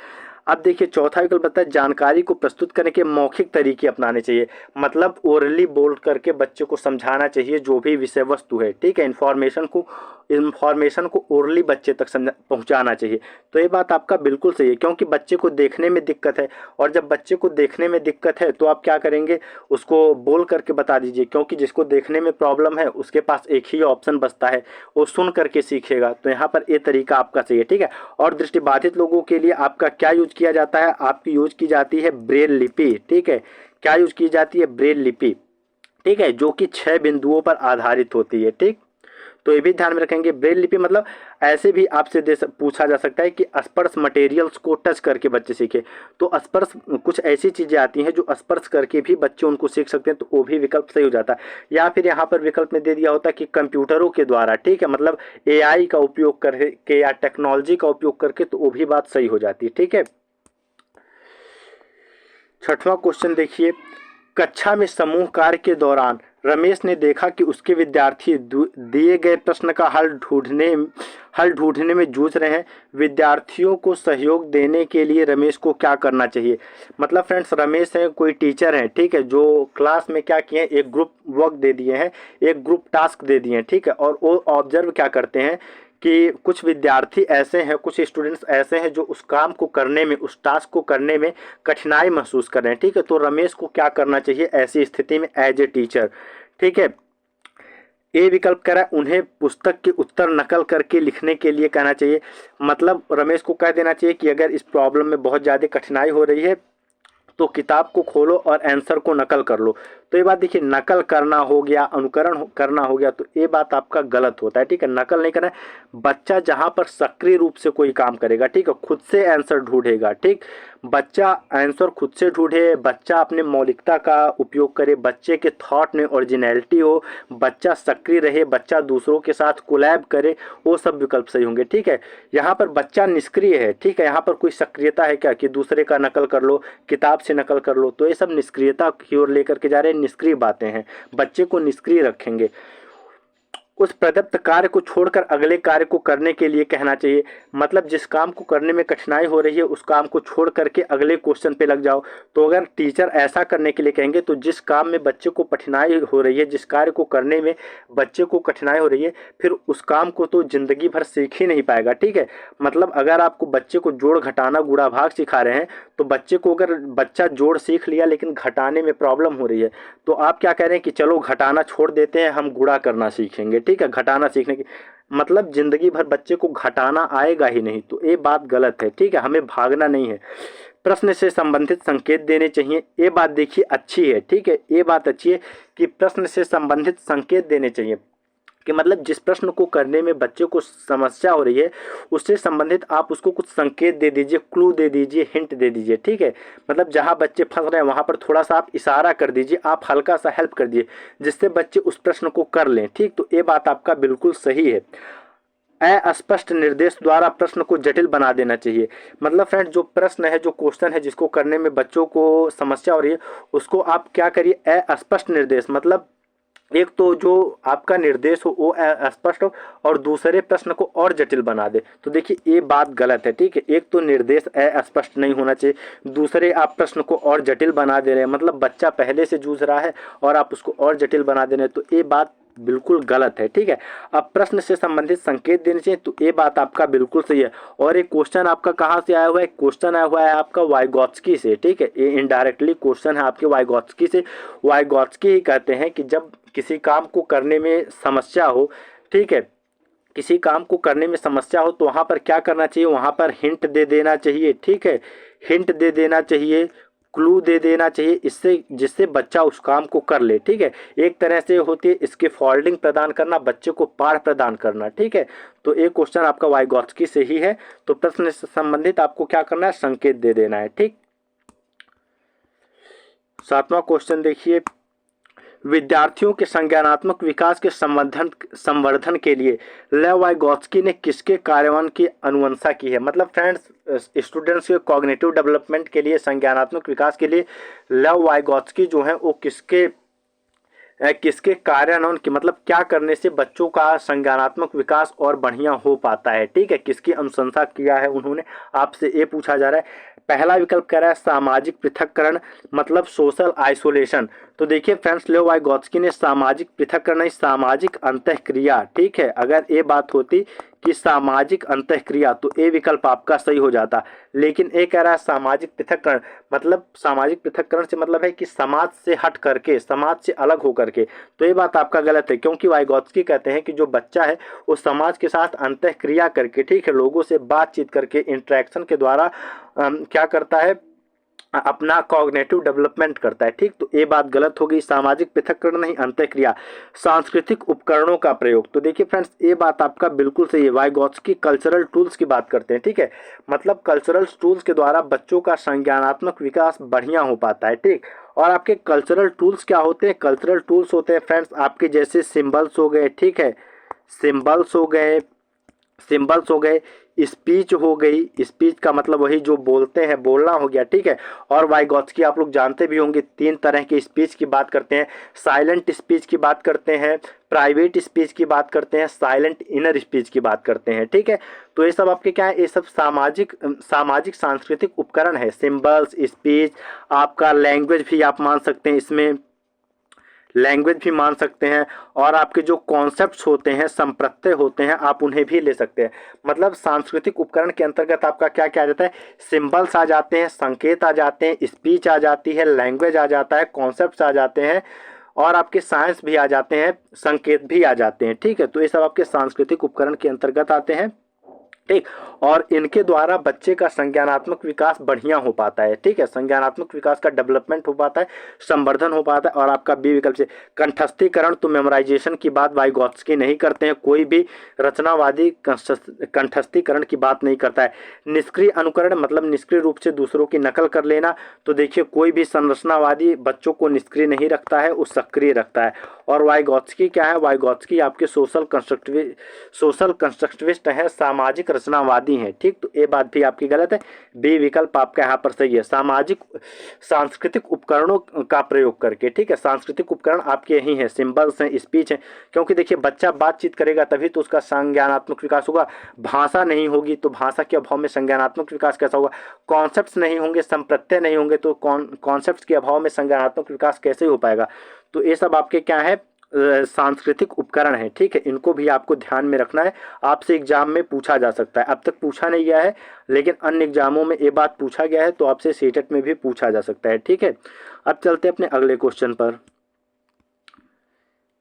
अब देखिए चौथा विकल्प बताता है जानकारी को प्रस्तुत करने के मौखिक तरीके अपनाने चाहिए, मतलब ओरली बोल करके बच्चे को समझाना चाहिए जो भी विषय वस्तु है, ठीक है। इन्फॉर्मेशन को ओरली बच्चे तक पहुंचाना चाहिए। तो ये बात आपका बिल्कुल सही है, क्योंकि बच्चे को देखने में दिक्कत है, और जब बच्चे को देखने में दिक्कत है तो आप क्या करेंगे, उसको बोल करके बता दीजिए, क्योंकि जिसको देखने में प्रॉब्लम है उसके पास एक ही ऑप्शन बचता है, वो सुन करके सीखेगा। तो यहाँ पर ये तरीका आपका सही है, ठीक है। और दृष्टिबाधित लोगों के लिए आपका क्या यूज किया जाता है, आपकी यूज की जाती है ब्रेल लिपि, ठीक है। क्या यूज की जाती है, ब्रेल लिपि, ठीक है, जो कि 6 बिंदुओं पर आधारित होती है, ठीक। तो ये भी ध्यान में रखेंगे, ब्रेल लिपि मतलब ऐसे भी आपसे पूछा जा सकता है कि स्पर्श मटेरियल्स को टच करके बच्चे सीखे। तो स्पर्श कुछ ऐसी चीज़ें आती हैं जो स्पर्श करके भी बच्चे उनको सीख सकते हैं, तो वो भी विकल्प सही हो जाता है। या फिर यहाँ पर विकल्प में दे दिया होता है कि कंप्यूटरों के द्वारा, ठीक है, मतलब एआई का उपयोग करके या टेक्नोलॉजी का उपयोग करके, तो वो भी बात सही हो जाती है, ठीक है। छठवां क्वेश्चन देखिए, कक्षा में समूह कार्य के दौरान रमेश ने देखा कि उसके विद्यार्थी दिए गए प्रश्न का हल ढूंढने में जूझ रहे हैं। विद्यार्थियों को सहयोग देने के लिए रमेश को क्या करना चाहिए। मतलब फ्रेंड्स, रमेश है, कोई टीचर है, ठीक है, जो क्लास में क्या किए हैं, एक ग्रुप वर्क दे दिए हैं, एक ग्रुप टास्क दे दिए हैं, ठीक है। और वो ऑब्जर्व क्या करते हैं कि कुछ विद्यार्थी ऐसे हैं, कुछ स्टूडेंट्स ऐसे हैं जो उस काम को करने में, उस टास्क को करने में कठिनाई महसूस कर रहे हैं, ठीक है। तो रमेश को क्या करना चाहिए ऐसी स्थिति में एज ए टीचर, ठीक है। ए विकल्प कह रहा है उन्हें पुस्तक के उत्तर नकल करके लिखने के लिए कहना चाहिए। मतलब रमेश को कह देना चाहिए कि अगर इस प्रॉब्लम में बहुत ज़्यादा कठिनाई हो रही है तो किताब को खोलो और आंसर को नकल कर लो। तो ये बात देखिए, नकल करना हो गया, अनुकरण करना हो गया, तो ये बात आपका गलत होता है, ठीक है। नकल नहीं करना है, बच्चा जहाँ पर सक्रिय रूप से कोई काम करेगा, ठीक है, खुद से आंसर ढूंढेगा, ठीक। बच्चा आंसर खुद से ढूंढे, बच्चा अपने मौलिकता का उपयोग करे, बच्चे के थॉट में ओरिजिनलिटी हो, बच्चा सक्रिय रहे, बच्चा दूसरों के साथ कोलैब करे, वो सब विकल्प सही होंगे, ठीक है। यहाँ पर बच्चा निष्क्रिय है, ठीक है, यहाँ पर कोई सक्रियता है क्या कि दूसरे का नकल कर लो, किताब से नकल कर लो, तो ये सब निष्क्रियता की ओर लेकर के जा रहे हैं, निष्क्रिय बातें हैं, बच्चे को निष्क्रिय रखेंगे। उस प्रदत्त कार्य को छोड़कर अगले कार्य को करने के लिए कहना चाहिए। मतलब जिस काम को करने में कठिनाई हो रही है उस काम को छोड़ करके अगले क्वेश्चन पे लग जाओ। तो अगर टीचर ऐसा करने के लिए कहेंगे तो जिस काम में बच्चे को कठिनाई हो रही है, जिस कार्य को करने में बच्चे को कठिनाई हो रही है, फिर उस काम को तो ज़िंदगी भर सीख ही नहीं पाएगा, ठीक है। मतलब अगर आपको बच्चे को जोड़ घटाना गुणा भाग सिखा रहे हैं, तो बच्चे को अगर बच्चा जोड़ सीख लिया लेकिन घटाने में प्रॉब्लम हो रही है, तो आप क्या कह रहे हैं कि चलो घटाना छोड़ देते हैं, हम गुणा करना सीखेंगे, ठीक है। घटाना सीखने की मतलब जिंदगी भर बच्चे को घटाना आएगा ही नहीं, तो ये बात गलत है, ठीक है। हमें भागना नहीं है, प्रश्न से संबंधित संकेत देने चाहिए। ये बात देखिए अच्छी है, ठीक है, ये बात अच्छी है कि प्रश्न से संबंधित संकेत देने चाहिए, कि मतलब जिस प्रश्न को करने में बच्चे को समस्या हो रही है उससे संबंधित आप उसको कुछ संकेत दे दीजिए, क्लू दे दीजिए, हिंट दे दीजिए, ठीक है। मतलब जहां बच्चे फंस रहे हैं वहां पर थोड़ा सा आप इशारा कर दीजिए, आप हल्का सा हेल्प कर दीजिए, जिससे बच्चे उस प्रश्न को कर लें, ठीक। तो ये बात आपका बिल्कुल सही है। अस्पष्ट निर्देश द्वारा प्रश्न को जटिल बना देना चाहिए। मतलब फ्रेंड, जो प्रश्न है, जो क्वेश्चन है जिसको करने में बच्चों को समस्या हो रही है, उसको आप क्या करिए, अस्पष्ट निर्देश, मतलब एक तो जो आपका निर्देश हो वो स्पष्ट हो और दूसरे प्रश्न को और जटिल बना दे। तो देखिए ये बात गलत है, ठीक है। एक तो निर्देश स्पष्ट नहीं होना चाहिए, दूसरे आप प्रश्न को और जटिल बना दे रहे हैं, मतलब बच्चा पहले से जूझ रहा है और आप उसको और जटिल बना दे रहे हैं, तो ये बात बिल्कुल गलत है, ठीक है। अब प्रश्न से संबंधित संकेत देने चाहिए, तो ये बात आपका बिल्कुल सही है। और एक क्वेश्चन आपका कहाँ से आया हुआ है, क्वेश्चन आया हुआ है आपका वाइगॉत्स्की से, ठीक है। ये इनडायरेक्टली क्वेश्चन है आपके वाइगॉत्स्की से। वाइगॉत्स्की ही कहते हैं कि जब किसी काम को करने में समस्या हो, ठीक है, किसी काम को करने में समस्या हो तो वहाँ पर क्या करना चाहिए, वहाँ पर हिंट दे देना चाहिए, ठीक है, हिंट दे देना चाहिए, क्लू दे देना चाहिए, इससे जिससे बच्चा उस काम को कर ले, ठीक है। एक तरह से होती है इसके फोल्डिंग प्रदान करना, बच्चे को पाठ प्रदान करना, ठीक है। तो एक क्वेश्चन आपका वाइगॉत्स्की से ही है। तो प्रश्न से संबंधित आपको क्या करना है, संकेत दे देना है, ठीक। 7वां क्वेश्चन देखिए, विद्यार्थियों के संज्ञानात्मक विकास के संवर्धन के लिए लेव वाइगोत्स्की ने किसके कार्यान्वयन की अनुशंसा की है। मतलब फ्रेंड्स, स्टूडेंट्स के कॉग्निटिव डेवलपमेंट के लिए, संज्ञानात्मक विकास के लिए लेव वाइगोत्स्की जो है वो किसके कार्यान्वयन की, मतलब क्या करने से बच्चों का संज्ञानात्मक विकास और बढ़िया हो पाता है। ठीक है, किसकी अनुशंसा किया है उन्होंने, आपसे ये पूछा जा रहा है। पहला विकल्प कह रहा है सामाजिक पृथक्करण, मतलब सोशल आइसोलेशन। तो देखिए फ्रेंड्स, लेव वाइगोत्स्की ने सामाजिक पृथक्करण नहीं, सामाजिक अंतःक्रिया, ठीक है, अगर ये बात होती कि सामाजिक अंतःक्रिया तो ये विकल्प आपका सही हो जाता। लेकिन ये कह रहा है सामाजिक पृथक्करण, मतलब सामाजिक पृथक्करण से मतलब है कि समाज से हट करके, समाज से अलग होकर के। तो ये बात आपका गलत है, क्योंकि वाइगोत्स्की कहते हैं कि जो बच्चा है वो समाज के साथ अंतःक्रिया करके, ठीक है, लोगों से बातचीत करके, इंटरेक्शन के द्वारा क्या करता है, अपना कॉग्निटिव डेवलपमेंट करता है। ठीक, तो ये बात गलत हो गई, सामाजिक पृथक्करण नहीं, अंतःक्रिया। सांस्कृतिक उपकरणों का प्रयोग, तो देखिए फ्रेंड्स, ये बात आपका बिल्कुल सही है। वाइगोत्स्की कल्चरल टूल्स की बात करते हैं, ठीक है, मतलब कल्चरल टूल्स के द्वारा बच्चों का संज्ञानात्मक विकास बढ़िया हो पाता है। ठीक, और आपके कल्चरल टूल्स क्या होते हैं, कल्चरल टूल्स होते हैं फ्रेंड्स आपके जैसे सिंबल्स हो गए, ठीक है, सिंबल्स हो गए, सिंबल्स हो गए, स्पीच हो गई, स्पीच का मतलब वही जो बोलते हैं, बोलना हो गया, ठीक है। और वाइगोत्स्की आप लोग जानते भी होंगे, 3 तरह के स्पीच की बात करते हैं, साइलेंट स्पीच की बात करते हैं, प्राइवेट स्पीच की बात करते हैं, साइलेंट इनर स्पीच की बात करते हैं। ठीक है, तो ये सब आपके क्या है, ये सब सामाजिक सांस्कृतिक उपकरण है। सिंबल्स, स्पीच, आपका लैंग्वेज भी आप मान सकते हैं, इसमें लैंग्वेज भी मान सकते हैं, और आपके जो कॉन्सेप्ट्स होते हैं, संप्रत्यय होते हैं, आप उन्हें भी ले सकते हैं। मतलब सांस्कृतिक उपकरण के अंतर्गत आपका क्या क्या आ जाता है, सिंबल्स आ जाते हैं, संकेत आ जाते हैं, स्पीच आ जाती है, लैंग्वेज आ जाता है, कॉन्सेप्ट्स आ जाते हैं, और आपके साइंस भी आ जाते हैं, संकेत भी आ जाते हैं। ठीक है, तो ये सब आपके सांस्कृतिक उपकरण के अंतर्गत आते हैं। ठीक, और इनके द्वारा बच्चे का संज्ञानात्मक विकास बढ़िया हो पाता है। ठीक है, संज्ञानात्मक विकास का डेवलपमेंट हो पाता है, संवर्धन हो पाता है। और आपका बी विकल्प से कंठस्थीकरण, तो मेमोराइजेशन की बात वाइगोत्स्की नहीं करते हैं, कोई भी रचनावादी कंठस्थीकरण की बात नहीं करता है। निष्क्रिय अनुकरण, मतलब निष्क्रिय रूप से दूसरों की नकल कर लेना, तो देखिए कोई भी संरचनावादी बच्चों को निष्क्रिय नहीं रखता है, वो सक्रिय रखता है। और वाइगोत्स्की क्या है, वाइगोत्स्की आपके सोशल कंस्ट्रक्टिविस्ट है, सामाजिक रचनावादी हैं। ठीक, तो ये बात भी आपकी गलत है, बी विकल्प आपका यहाँ पर सही है, सांस्कृतिक उपकरणों का प्रयोग करके। ठीक है, सांस्कृतिक उपकरण आपके यही हैं, सिंबल्स हैं, स्पीच हैं, क्योंकि देखिए बच्चा बातचीत करेगा तभी तो उसका संज्ञानात्मक विकास होगा। भाषा नहीं होगी तो भाषा के अभाव में संज्ञानात्मक विकास कैसा होगा, कॉन्सेप्ट्स नहीं होंगे, संप्रत्यय नहीं होंगे तो कॉन्सेप्ट्स के अभाव में संज्ञानात्मक विकास कैसे हो पाएगा। तो ये सब आपके क्या है, सांस्कृतिक उपकरण है। ठीक है, इनको भी आपको ध्यान में रखना है, आपसे एग्जाम में पूछा जा सकता है। अब तक पूछा नहीं गया है, लेकिन अन्य एग्जामों में ये बात पूछा गया है, तो आपसे सीटेट में भी पूछा जा सकता है। ठीक है, अब चलते हैं अपने अगले क्वेश्चन पर।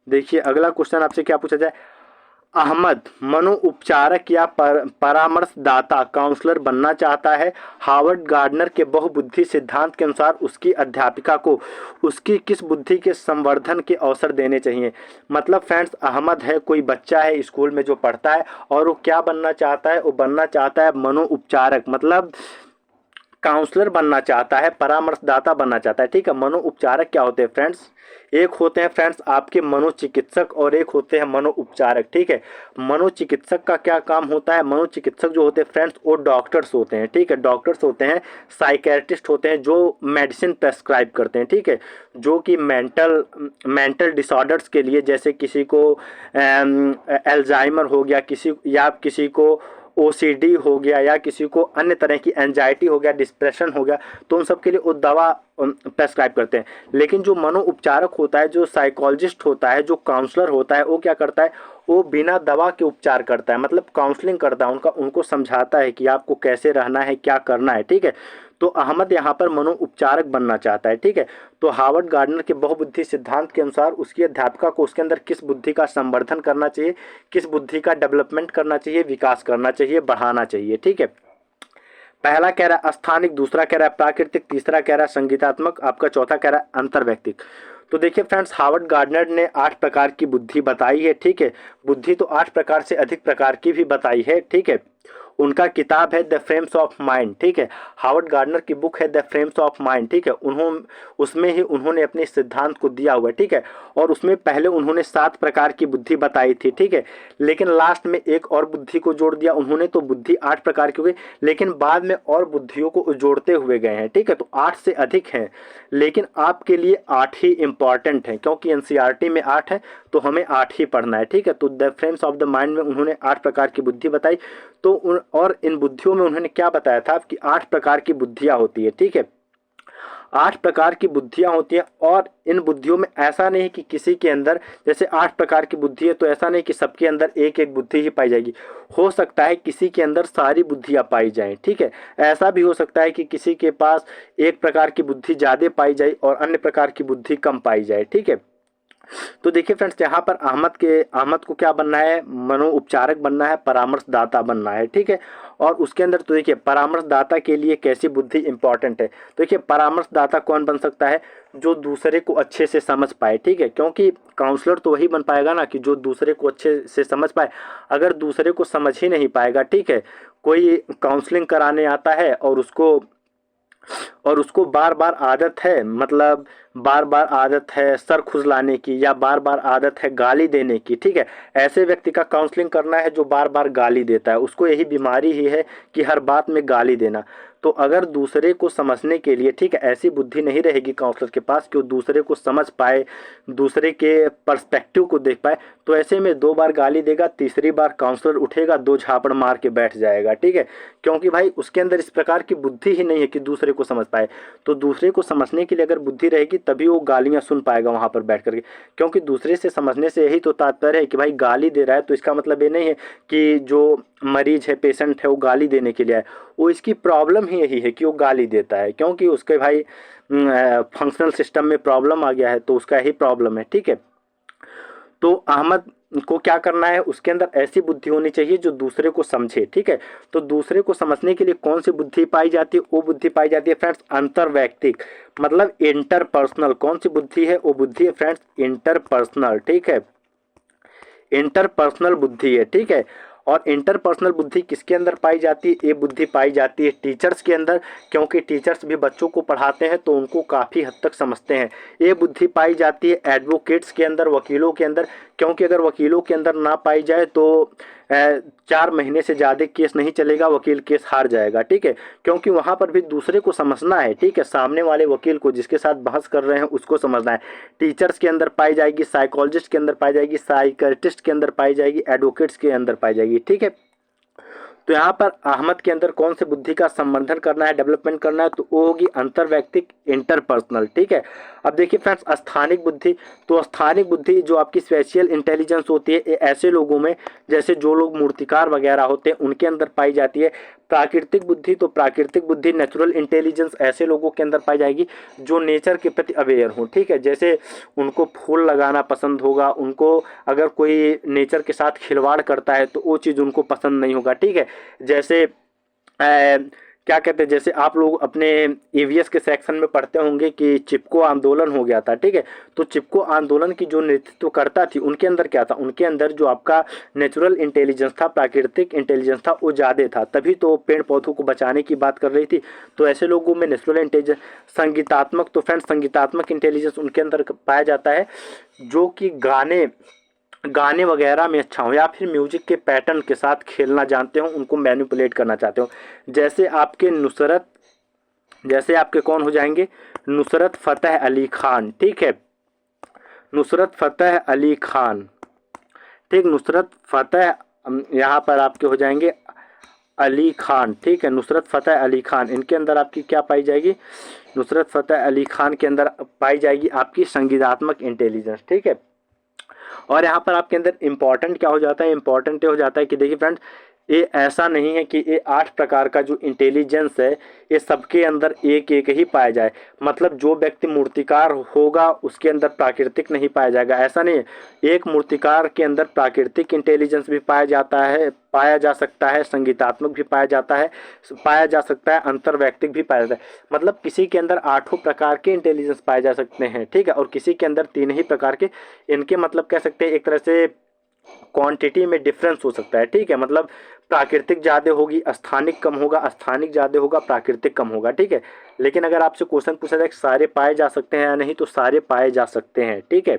देखिए अगला क्वेश्चन आपसे क्या पूछा जाए, अहमद मनोउपचारक या परामर्शदाता काउंसलर बनना चाहता है। हार्वर्ड गार्डनर के बहुबुद्धि सिद्धांत के अनुसार उसकी अध्यापिका को उसकी किस बुद्धि के संवर्धन के अवसर देने चाहिए। मतलब फ्रेंड्स, अहमद है, कोई बच्चा है स्कूल में जो पढ़ता है, और वो क्या बनना चाहता है, वो बनना चाहता है मनोउपचारक, मतलब काउंसलर बनना चाहता है, परामर्शदाता बनना चाहता है। ठीक है, मनोउपचारक क्या होते हैं फ्रेंड्स, एक होते हैं फ्रेंड्स आपके मनोचिकित्सक और एक होते हैं मनोउपचारक। ठीक है, मनोचिकित्सक का क्या काम होता है, मनोचिकित्सक जो होते हैं फ्रेंड्स वो डॉक्टर्स होते हैं। ठीक है, डॉक्टर्स होते हैं, साइकेट्रिस्ट होते हैं जो मेडिसिन प्रेस्क्राइब करते हैं। ठीक है, जो कि मेंटल डिसऑर्डर्स के लिए, जैसे किसी को एल्जाइमर हो गया, किसी को ओसीडी हो गया, या किसी को अन्य तरह की एंजाइटी हो गया, डिप्रेशन हो गया, तो उन सब के लिए वो दवा प्रेस्क्राइब करते हैं। लेकिन जो मनोउपचारक होता है, जो साइकोलॉजिस्ट होता है, जो काउंसलर होता है, वो क्या करता है, वो बिना दवा के उपचार करता है, मतलब काउंसलिंग करता है, उनको समझाता है कि आपको कैसे रहना है, क्या करना है। ठीक है, तो अहमद यहाँ पर मनोउपचारक बनना चाहता है। ठीक है, तो हार्वर्ड गार्डनर के बहुबुद्धि सिद्धांत के अनुसार उसकी अध्यापिका को उसके अंदर किस बुद्धि का संवर्धन करना चाहिए, किस बुद्धि का डेवलपमेंट करना चाहिए, विकास करना चाहिए, बढ़ाना चाहिए। ठीक है, पहला कह रहा है स्थानिक, दूसरा कह रहा है प्राकृतिक, तीसरा कह रहा है संगीतात्मक, आपका चौथा कह रहा है अंतर्वैयक्तिक। तो देखिए फ्रेंड्स, हार्वर्ड गार्डनर ने 8 प्रकार की बुद्धि बताई है। ठीक है, बुद्धि तो 8 प्रकार से अधिक प्रकार की भी बताई है। ठीक है, उनका किताब है द फ्रेम्स ऑफ माइंड, ठीक है, हावर्ड गार्डनर की बुक है द फ्रेम्स ऑफ माइंड, ठीक है, उसमें ही उन्होंने अपने सिद्धांत को दिया हुआ है, ठीक है। और उसमें पहले उन्होंने 7 प्रकार की बुद्धि बताई थी, ठीक है, लेकिन लास्ट में एक और बुद्धि को जोड़ दिया उन्होंने, तो बुद्धि 8 प्रकार की हो गई, लेकिन बाद में और बुद्धियों को जोड़ते हुए गए हैं, ठीक है। तो 8 से अधिक हैं, लेकिन आपके लिए 8 ही इंपॉर्टेंट है, क्योंकि एनसीईआरटी में 8 है तो हमें 8 ही पढ़ना है, ठीक है। तो the frames of the mind में उन्होंने 8 प्रकार की बुद्धि बताई, तो और इन बुद्धियों में उन्होंने क्या बताया था कि 8 प्रकार की बुद्धियां होती है, ठीक है, 8 प्रकार की बुद्धियां होती हैं। और इन बुद्धियों में ऐसा नहीं कि किसी के अंदर, जैसे 8 प्रकार की बुद्धि है तो ऐसा नहीं कि सबके अंदर एक एक बुद्धि ही पाई जाएगी, हो सकता है किसी के अंदर सारी बुद्धियां पाई जाएं, ठीक है। ऐसा भी हो सकता है कि किसी के पास एक प्रकार की बुद्धि ज़्यादा पाई जाए और अन्य प्रकार की बुद्धि कम पाई जाए, ठीक है। तो देखिए फ्रेंड्स, यहाँ पर अहमद को क्या बनना है, मनोउपचारक बनना है, परामर्शदाता बनना है, ठीक है। और उसके अंदर तो देखिए परामर्शदाता के लिए कैसी बुद्धि इंपॉर्टेंट है, तो देखिए परामर्शदाता कौन बन सकता है, जो दूसरे को अच्छे से समझ पाए, ठीक है, क्योंकि काउंसलर तो वही बन पाएगा ना कि जो दूसरे को अच्छे से समझ पाए। अगर दूसरे को समझ ही नहीं पाएगा, ठीक है, कोई काउंसलिंग कराने आता है और उसको बार बार आदत है, मतलब बार बार आदत है सर खुजलाने की, या बार बार आदत है गाली देने की, ठीक है, ऐसे व्यक्ति का काउंसलिंग करना है जो बार बार गाली देता है, उसको यही बीमारी ही है कि हर बात में गाली देना। तो अगर दूसरे को समझने के लिए, ठीक है, ऐसी बुद्धि नहीं रहेगी काउंसलर के पास कि वो दूसरे को समझ पाए, दूसरे के पर्सपेक्टिव को देख पाए, तो ऐसे में 2 बार गाली देगा, तीसरी बार काउंसलर उठेगा, 2 झापड़ मार के बैठ जाएगा, ठीक है, क्योंकि भाई उसके अंदर इस प्रकार की बुद्धि ही नहीं है कि दूसरे को समझ पाए। तो दूसरे को समझने के लिए अगर बुद्धि रहेगी तभी वो गालियां सुन पाएगा वहां पर बैठ करके, क्योंकि दूसरे से समझने से यही तो तात्पर्य है कि भाई गाली दे रहा है तो इसका मतलब ये नहीं है कि जो मरीज है, पेशेंट है, वो गाली देने के लिए आए, वो इसकी प्रॉब्लम ही यही है कि वो गाली देता है, क्योंकि उसके भाई फंक्शनल सिस्टम में प्रॉब्लम आ गया है, तो उसका यही प्रॉब्लम है, ठीक है। तो अहमद को क्या करना है, उसके अंदर ऐसी बुद्धि होनी चाहिए जो दूसरे को समझे, ठीक है। तो दूसरे को समझने के लिए कौन सी बुद्धि पाई जाती है, वो बुद्धि पाई जाती है फ्रेंड्स अंतर्वैयक्तिक, मतलब इंटरपर्सनल। कौन सी बुद्धि है, वो बुद्धि है फ्रेंड्स इंटरपर्सनल, ठीक है, इंटरपर्सनल बुद्धि है, ठीक है। और इंटरपर्सनल बुद्धि किसके अंदर पाई जाती है, ये बुद्धि पाई जाती है टीचर्स के अंदर, क्योंकि टीचर्स भी बच्चों को पढ़ाते हैं तो उनको काफ़ी हद तक समझते हैं। ये बुद्धि पाई जाती है एडवोकेट्स के अंदर, वकीलों के अंदर, क्योंकि अगर वकीलों के अंदर ना पाई जाए तो 4 महीने से ज़्यादा केस नहीं चलेगा, वकील केस हार जाएगा, ठीक है, क्योंकि वहाँ पर भी दूसरे को समझना है, ठीक है, सामने वाले वकील को जिसके साथ बहस कर रहे हैं उसको समझना है। टीचर्स के अंदर पाई जाएगी, साइकोलॉजिस्ट के अंदर पाई जाएगी, साइकियाट्रिस्ट के अंदर पाई जाएगी, एडवोकेट्स के अंदर पाई जाएगी, ठीक है। तो यहाँ पर अहमद के अंदर कौन से बुद्धि का संवर्धन करना है, डेवलपमेंट करना है, तो वो होगी अंतर्वैयक्तिक, इंटरपर्सनल, ठीक है। अब देखिए फ्रेंड्स, स्थानिक बुद्धि, तो स्थानिक बुद्धि जो आपकी स्पेशल इंटेलिजेंस होती है, ये ऐसे लोगों में, जैसे जो लोग मूर्तिकार वगैरह होते हैं उनके अंदर पाई जाती है। प्राकृतिक बुद्धि, तो प्राकृतिक बुद्धि नेचुरल इंटेलिजेंस ऐसे लोगों के अंदर पाई जाएगी जो नेचर के प्रति अवेयर हो, ठीक है, जैसे उनको फूल लगाना पसंद होगा, उनको अगर कोई नेचर के साथ खिलवाड़ करता है तो वो चीज़ उनको पसंद नहीं होगा, ठीक है। जैसे क्या कहते हैं, जैसे आप लोग अपने ईवीएस के सेक्शन में पढ़ते होंगे कि चिपको आंदोलन हो गया था, ठीक है, तो चिपको आंदोलन की जो नेतृत्व करता थी उनके अंदर क्या था, उनके अंदर जो आपका नेचुरल इंटेलिजेंस था, प्राकृतिक इंटेलिजेंस था, वो ज़्यादा था, तभी तो पेड़ पौधों को बचाने की बात कर रही थी। तो ऐसे लोगों में नेचुरल इंटेलिजेंस, संगीतात्मक, तो फ्रेंड्स संगीतात्मक इंटेलिजेंस उनके अंदर पाया जाता है जो कि गाने वगैरह में अच्छा हो, या फिर म्यूजिक के पैटर्न के साथ खेलना जानते हो, उनको मैनिपुलेट करना चाहते हो। जैसे आपके कौन हो जाएंगे, नुसरत फ़तेह अली खान, ठीक है, नुसरत फ़तेह अली खान, ठीक, नुसरत फ़तेह, यहाँ पर आपके हो जाएंगे अली खान, ठीक है, नुसरत फ़तेह अली खान, इनके अंदर आपकी क्या पाई जाएगी, नुसरत फ़तेह अली खान के अंदर पाई जाएगी आपकी संगीतात्मक इंटेलिजेंस, ठीक है। और यहाँ पर आपके अंदर इंपॉर्टेंट क्या हो जाता है, इंपॉर्टेंट ये हो जाता है कि देखिए फ्रेंड्स, ये ऐसा नहीं है कि ये 8 प्रकार का जो इंटेलिजेंस है ये सबके अंदर एक एक ही पाया जाए, मतलब जो व्यक्ति मूर्तिकार होगा उसके अंदर प्राकृतिक नहीं पाया जाएगा, ऐसा नहीं है। एक मूर्तिकार के अंदर प्राकृतिक इंटेलिजेंस भी पाया जा सकता है, संगीतात्मक भी पाया जा सकता है, अंतर्वैयक्तिक भी पाया जाता है, मतलब किसी के अंदर 8 प्रकार के इंटेलिजेंस पाए जा सकते हैं, ठीक है, और किसी के अंदर 3 ही प्रकार के, इनके मतलब कह सकते हैं एक तरह से क्वांटिटी में डिफरेंस हो सकता है, ठीक है। मतलब प्राकृतिक ज़्यादा होगी, स्थानिक कम होगा, स्थानिक ज़्यादा होगा, प्राकृतिक कम होगा, ठीक है। लेकिन अगर आपसे क्वेश्चन पूछा जाए कि सारे पाए जा सकते हैं या नहीं, तो सारे पाए जा सकते हैं, ठीक है।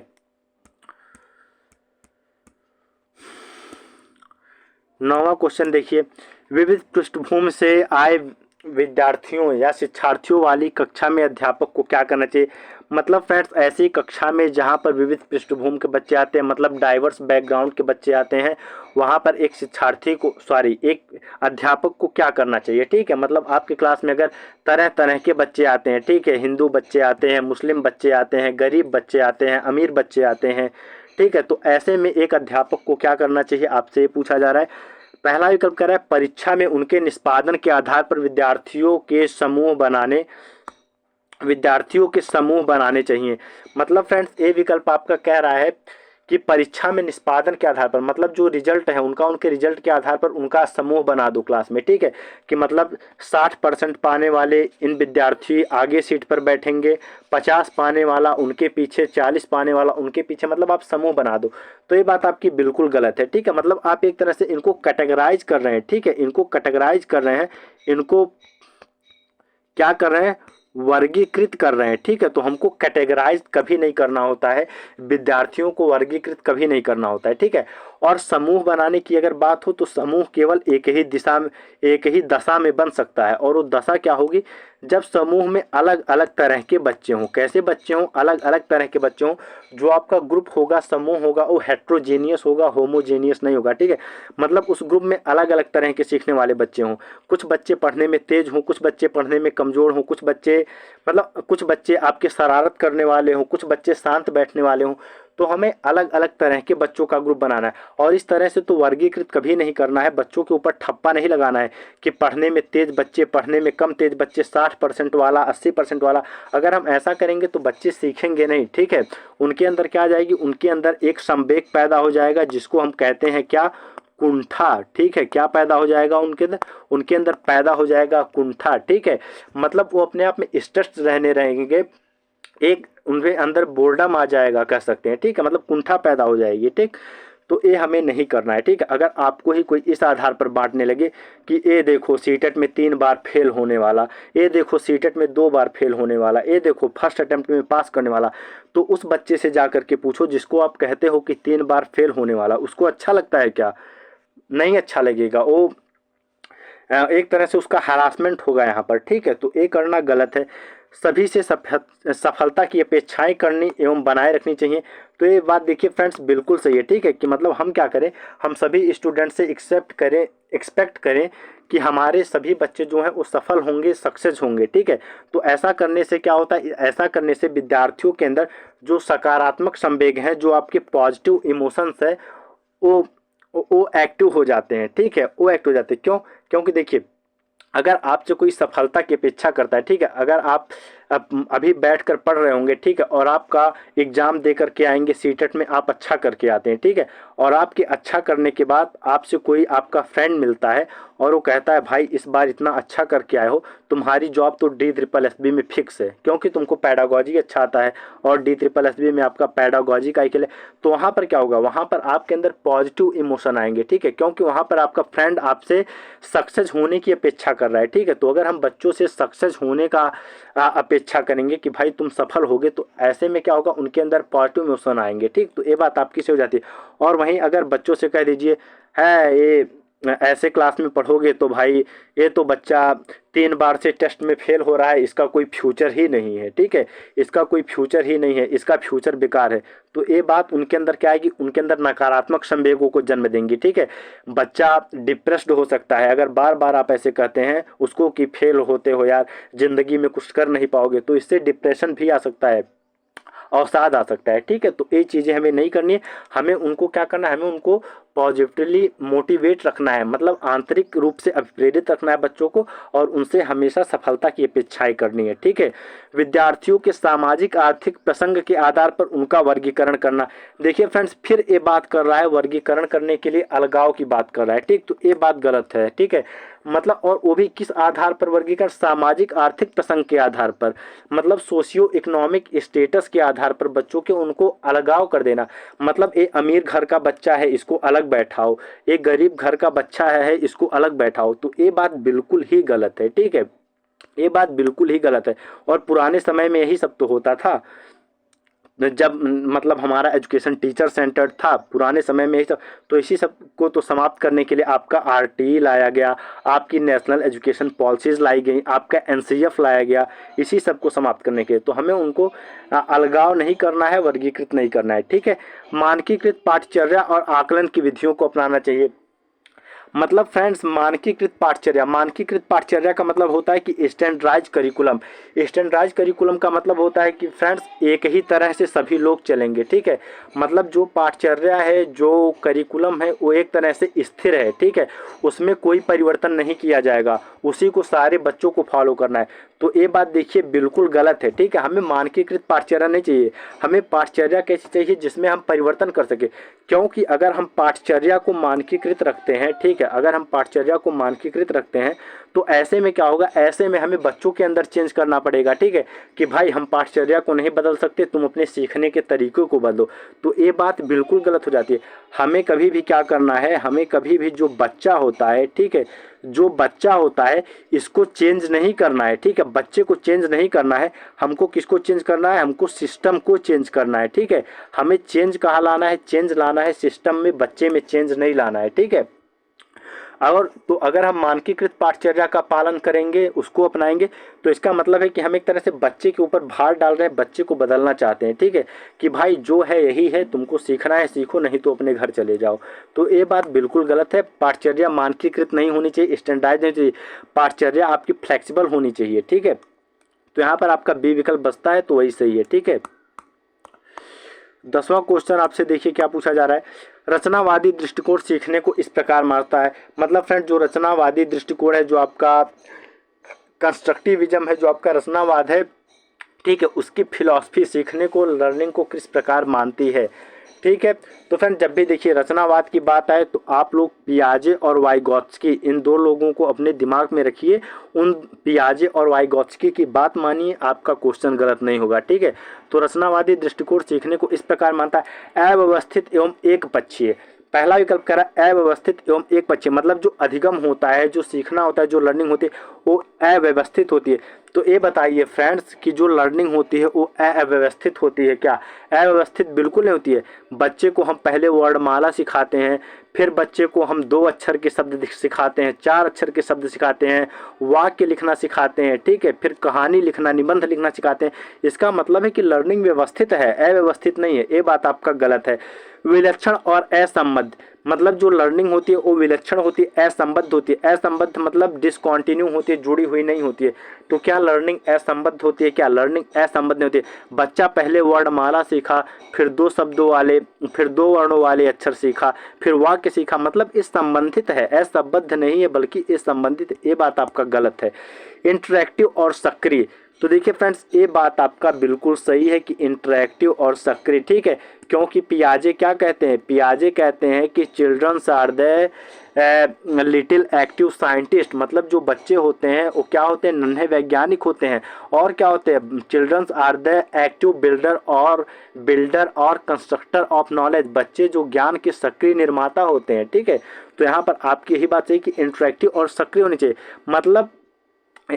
9वां क्वेश्चन देखिए, विविध पृष्ठभूमि से आए विद्यार्थियों या शिक्षार्थियों वाली कक्षा में अध्यापक को क्या करना चाहिए। मतलब फ्रेंड्स, ऐसी कक्षा में जहाँ पर विविध पृष्ठभूमि के बच्चे आते हैं, मतलब डाइवर्स बैकग्राउंड के बच्चे आते हैं, वहाँ पर एक शिक्षार्थी को एक अध्यापक को क्या करना चाहिए, ठीक है। मतलब आपके क्लास में अगर तरह तरह के बच्चे आते हैं, ठीक है, हिंदू बच्चे आते हैं, मुस्लिम बच्चे आते हैं, गरीब बच्चे आते हैं, अमीर बच्चे आते हैं, ठीक है, तो ऐसे में एक अध्यापक को क्या करना चाहिए, आपसे ये पूछा जा रहा है। पहला विकल्प कह रहा है परीक्षा में उनके निष्पादन के आधार पर विद्यार्थियों के समूह बनाने चाहिए। मतलब फ्रेंड्स, ये विकल्प आपका कह रहा है कि परीक्षा में निष्पादन के आधार पर, मतलब जो रिजल्ट है उनका, उनके रिजल्ट के आधार पर उनका समूह बना दो क्लास में, ठीक है। कि मतलब 60% पाने वाले इन विद्यार्थी आगे सीट पर बैठेंगे, 50 पाने वाला उनके पीछे, 40 पाने वाला उनके पीछे, मतलब आप समूह बना दो। तो ये बात आपकी बिल्कुल गलत है, ठीक है। मतलब आप एक तरह से इनको कैटेगराइज कर रहे हैं, ठीक है, इनको कैटेगराइज कर रहे हैं, इनको क्या कर रहे हैं, वर्गीकृत कर रहे हैं, ठीक है। तो हमको कैटेगराइज कभी नहीं करना होता है, विद्यार्थियों को वर्गीकृत कभी नहीं करना होता है, ठीक है। और समूह बनाने की अगर बात हो तो समूह केवल एक ही दशा में बन सकता है, और वो दशा क्या होगी, जब समूह में अलग अलग तरह के बच्चे हों। कैसे बच्चे हों, अलग अलग तरह के बच्चे हों। जो आपका ग्रुप होगा, समूह होगा, वो हेट्रोजेनियस होगा, होमोजेनियस नहीं होगा, ठीक है। मतलब उस ग्रुप में अलग अलग तरह के सीखने वाले बच्चे हों, कुछ बच्चे पढ़ने में तेज हों, कुछ बच्चे पढ़ने में कमज़ोर हों, कुछ बच्चे, मतलब कुछ बच्चे आपके शरारत करने वाले हों, कुछ बच्चे शांत बैठने वाले हों। तो हमें अलग अलग तरह के बच्चों का ग्रुप बनाना है, और इस तरह से तो वर्गीकृत कभी नहीं करना है, बच्चों के ऊपर ठप्पा नहीं लगाना है कि पढ़ने में तेज बच्चे, पढ़ने में कम तेज बच्चे, 60% वाला, 80% वाला। अगर हम ऐसा करेंगे तो बच्चे सीखेंगे नहीं, ठीक है। उनके अंदर क्या आ जाएगी, उनके अंदर एक संवेग पैदा हो जाएगा, जिसको हम कहते हैं क्या, कुंठा, ठीक है। क्या पैदा हो जाएगा उनके अंदर पैदा हो जाएगा कुंठा, ठीक है। मतलब वो अपने आप में स्ट्रेस्ड रहने रहेंगे, एक उनके अंदर बोर्डम आ जाएगा कह सकते हैं, ठीक है। मतलब कुंठा पैदा हो जाएगी, ठीक। तो ये हमें नहीं करना है, ठीक है। अगर आपको ही कोई इस आधार पर बांटने लगे कि ये देखो सीटेट में 3 बार फेल होने वाला, ये देखो सीटेट में 2 बार फेल होने वाला, ये देखो फर्स्ट अटेम्प्ट में पास करने वाला, तो उस बच्चे से जा करके पूछो जिसको आप कहते हो कि 3 बार फेल होने वाला, उसको अच्छा लगता है क्या, नहीं अच्छा लगेगा। वो एक तरह से उसका हरासमेंट होगा यहाँ पर, ठीक है। तो ये करना गलत है। सभी से सफलता की अपेक्षाएं करनी एवं बनाए रखनी चाहिए। तो ये बात देखिए फ्रेंड्स, बिल्कुल सही है, ठीक है। कि मतलब हम क्या करें, हम सभी स्टूडेंट से एक्सपेक्ट करें कि हमारे सभी बच्चे जो हैं वो सफल होंगे, सक्सेस होंगे, ठीक है। तो ऐसा करने से क्या होता है, ऐसा करने से विद्यार्थियों के अंदर जो सकारात्मक संवेग हैं, जो आपके पॉजिटिव इमोशंस है, वो वो एक्टिव हो जाते हैं, ठीक है। वो एक्टिव हो जाते हैं, क्यों, क्योंकि देखिए, अगर आपसे कोई सफलता की अपेक्षा करता है, ठीक है, अगर आप अभी बैठकर पढ़ रहे होंगे, ठीक है, और आपका एग्जाम दे करके आएंगे, सीटेट में आप अच्छा करके आते हैं, ठीक है, और आपके अच्छा करने के बाद आपसे कोई आपका फ्रेंड मिलता है और वो कहता है भाई इस बार इतना अच्छा करके आए हो, तुम्हारी जॉब तो DSSB में फिक्स है, क्योंकि तुमको पैडागॉजी अच्छा आता है और DSSB में आपका पैडागॉजी का ही। तो वहाँ पर क्या होगा, वहाँ पर आपके अंदर पॉजिटिव इमोशन आएंगे, ठीक है, क्योंकि वहाँ पर आपका फ्रेंड आपसे सक्सेस होने की अपेक्षा कर रहा है, ठीक है। तो अगर हम बच्चों से सक्सेस होने का अपेक्षा करेंगे कि भाई तुम सफल होगे, तो ऐसे में क्या होगा, उनके अंदर पॉजिटिव इमोशन आएंगे, ठीक। तो ये बात आपकी से हो जाती है। और वहीं अगर बच्चों से कह दीजिए है ये ऐसे क्लास में पढ़ोगे तो भाई ये तो बच्चा 3 बार से टेस्ट में फेल हो रहा है, इसका कोई फ्यूचर ही नहीं है, ठीक है, इसका कोई फ्यूचर ही नहीं है, इसका फ्यूचर बेकार है। तो ये बात उनके अंदर क्या आएगी, उनके अंदर नकारात्मक संवेगों को जन्म देंगी, ठीक है। बच्चा डिप्रेस्ड हो सकता है अगर बार बार आप ऐसे कहते हैं उसको कि फेल होते हो यार, ज़िंदगी में कुछ कर नहीं पाओगे, तो इससे डिप्रेशन भी आ सकता है, अवसाद आ सकता है, ठीक है। तो ये चीज़ें हमें नहीं करनी है, हमें उनको क्या करना है, हमें उनको पॉजिटिवली मोटिवेट रखना है, मतलब आंतरिक रूप से अभिप्रेरित रखना है बच्चों को, और उनसे हमेशा सफलता की अपेक्षाएं करनी है, ठीक है। विद्यार्थियों के सामाजिक आर्थिक प्रसंग के आधार पर उनका वर्गीकरण करना। देखिए फ्रेंड्स, फिर ये बात कर रहा है वर्गीकरण करने के लिए अलगाव की बात कर रहा है, ठीक। तो ये बात गलत है, ठीक है। मतलब और वो भी किस आधार पर वर्गीकरण, सामाजिक आर्थिक प्रसंग के आधार पर, मतलब सोशियो इकोनॉमिक स्टेटस के आधार पर बच्चों के उनको अलगाव कर देना। मतलब एक अमीर घर का बच्चा है इसको अलग बैठाओ, एक गरीब घर का बच्चा है इसको अलग बैठाओ, तो ये बात बिल्कुल ही गलत है। ठीक है, ये बात बिल्कुल ही गलत है। और पुराने समय में यही सब तो होता था, जब मतलब हमारा एजुकेशन टीचर सेंटर्ड था पुराने समय में ही सब। तो इसी सब को तो समाप्त करने के लिए आपका आरटीई लाया गया, आपकी नेशनल एजुकेशन पॉलिसीज लाई गई, आपका एनसीएफ लाया गया, इसी सब को समाप्त करने के लिए। तो हमें उनको अलगाव नहीं करना है, वर्गीकृत नहीं करना है। ठीक है, मानकीकृत पाठचर्या और आकलन की विधियों को अपनाना चाहिए। मतलब फ्रेंड्स मानकीकृत पाठचर्या का मतलब होता है कि स्टैंडर्डाइज करिकुलम। स्टैंडर्डाइज करिकुलम का मतलब होता है कि फ्रेंड्स एक ही तरह से सभी लोग चलेंगे। ठीक है, मतलब जो पाठचर्या है, जो करिकुलम है, वो एक तरह से स्थिर है। ठीक है, उसमें कोई परिवर्तन नहीं किया जाएगा, उसी को सारे बच्चों को फॉलो करना है। तो ये बात देखिए बिल्कुल गलत है। ठीक है, हमें मानकीकृत पाठचर्या नहीं चाहिए, हमें पाठचर्या कैसी चाहिए जिसमें हम परिवर्तन कर सके। क्योंकि अगर हम पाठचर्या को मानकीकृत रखते हैं, ठीक है, अगर हम पाठचर्या को मानकीकृत रखते हैं तो ऐसे में क्या होगा, ऐसे में हमें बच्चों के अंदर चेंज करना पड़ेगा। ठीक है, कि भाई हम पाठचर्या को नहीं बदल सकते, तुम अपने सीखने के तरीकों को बदलो। तो ये बात बिल्कुल गलत हो जाती है। हमें कभी भी क्या करना है, हमें कभी भी जो बच्चा होता है, ठीक है, जो बच्चा होता है इसको चेंज नहीं करना है। ठीक है, बच्चे को चेंज नहीं करना है, हमको किसको चेंज करना है, हमको सिस्टम को चेंज करना है। ठीक है, हमें चेंज कहाँ लाना है, चेंज लाना है सिस्टम में, बच्चे में चेंज नहीं लाना है। ठीक है, अगर हम मानकीकृत पाठचर्या का पालन करेंगे, उसको अपनाएंगे, तो इसका मतलब है कि हम एक तरह से बच्चे के ऊपर भार डाल रहे हैं, बच्चे को बदलना चाहते हैं। ठीक है, कि भाई जो है यही है, तुमको सीखना है सीखो, नहीं तो अपने घर चले जाओ। तो ये बात बिल्कुल गलत है। पाठचर्या मानकीकृत नहीं होनी चाहिए, स्टैंडर्डाइज नहीं चाहिए, पाठचर्या आपकी फ्लेक्सिबल होनी चाहिए। ठीक है, तो यहाँ पर आपका बी विकल्प बचता है, तो वही सही है। ठीक है, 10वां क्वेश्चन आपसे देखिए क्या पूछा जा रहा है। रचनावादी दृष्टिकोण सीखने को इस प्रकार मारता है। मतलब फ्रेंड जो रचनावादी दृष्टिकोण है, जो आपका कंस्ट्रक्टिविज्म है, जो आपका रचनावाद है, ठीक है, उसकी फिलॉसफी सीखने को, लर्निंग को किस प्रकार मानती है। ठीक है, तो फ्रेंड जब भी देखिए रचनावाद की बात आए तो आप लोग पियाजे और वाइगोत्स्की, इन दो लोगों को अपने दिमाग में रखिए। उन पियाजे और वाइगोत्स्की की बात मानिए, आपका क्वेश्चन गलत नहीं होगा। ठीक है, तो रचनावादी दृष्टिकोण सीखने को इस प्रकार मानता है, अव्यवस्थित एवं एक पक्षीय। पहला विकल्प कह रहा है अव्यवस्थित एवं एक पक्षीय, मतलब जो अधिगम होता है, जो सीखना होता है, जो लर्निंग होती है वो अव्यवस्थित होती है। तो ये बताइए फ्रेंड्स कि जो लर्निंग होती है वो अव्यवस्थित होती है क्या? अव्यवस्थित बिल्कुल नहीं होती है। बच्चे को हम पहले वर्णमाला सिखाते हैं, फिर बच्चे को हम 2 अक्षर के शब्द सिखाते हैं, 4 अक्षर के शब्द सिखाते हैं, वाक्य लिखना सिखाते हैं, ठीक है, फिर कहानी लिखना, निबंध लिखना सिखाते हैं। इसका मतलब है कि लर्निंग व्यवस्थित है, अव्यवस्थित नहीं है। ये बात आपका गलत है। विलक्षण और असंबद्ध, मतलब जो लर्निंग होती है वो विलक्षण होती है, असंबद्ध होती है। असंबद्ध मतलब डिसकंटिन्यू होती है, जुड़ी हुई नहीं होती है। तो क्या लर्निंग असंबद्ध होती है? क्या लर्निंग असंबद्ध नहीं होती है? बच्चा पहले वर्णमाला सीखा, फिर 2 शब्दों वाले, फिर 2 वर्णों वाले अक्षर सीखा, फिर वाक्य सीखा, मतलब इस संबंधित है, असंबद्ध नहीं है बल्कि इस संबंधित। ये बात आपका गलत है। इंटरैक्टिव और सक्रिय, तो देखिए फ्रेंड्स ये बात आपका बिल्कुल सही है कि इंटरैक्टिव और सक्रिय, ठीक है, क्योंकि पियाजे क्या कहते हैं? पियाजे कहते हैं कि childrens are the little active scientist, मतलब जो बच्चे होते हैं वो क्या होते हैं? नन्हे वैज्ञानिक होते हैं। और क्या होते हैं? Childrens are the active builder और कंस्ट्रक्टर ऑफ नॉलेज, बच्चे जो ज्ञान के सक्रिय निर्माता होते हैं। ठीक है, तो यहाँ पर आपकी यही बात है कि इंटरैक्टिव और सक्रिय होनी चाहिए। मतलब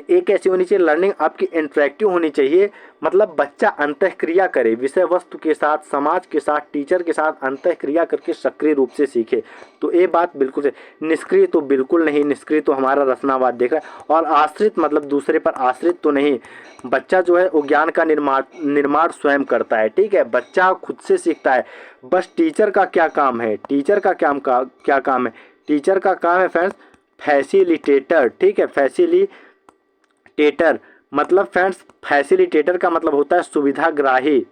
एक ऐसी होनी चाहिए लर्निंग आपकी इंटरैक्टिव होनी चाहिए, मतलब बच्चा अंतःक्रिया करे, विषय वस्तु के साथ, समाज के साथ, टीचर के साथ अंतःक्रिया करके सक्रिय रूप से सीखे। तो ये बात बिल्कुल है। निष्क्रिय तो बिल्कुल नहीं, निष्क्रिय तो हमारा रचनावाद देख रहा है। और आश्रित मतलब दूसरे पर आश्रित तो नहीं। बच्चा जो है वो ज्ञान का निर्माण स्वयं करता है। ठीक है, बच्चा खुद से सीखता है। बस टीचर का क्या काम है? टीचर का क्या काम है? टीचर का काम है फ्रेंड्स फैसिलिटेटर। ठीक है, फैसिलिटेटर मतलब फ्रेंड्स, फैसिलिटेटर का मतलब होता है सुविधाग्राही,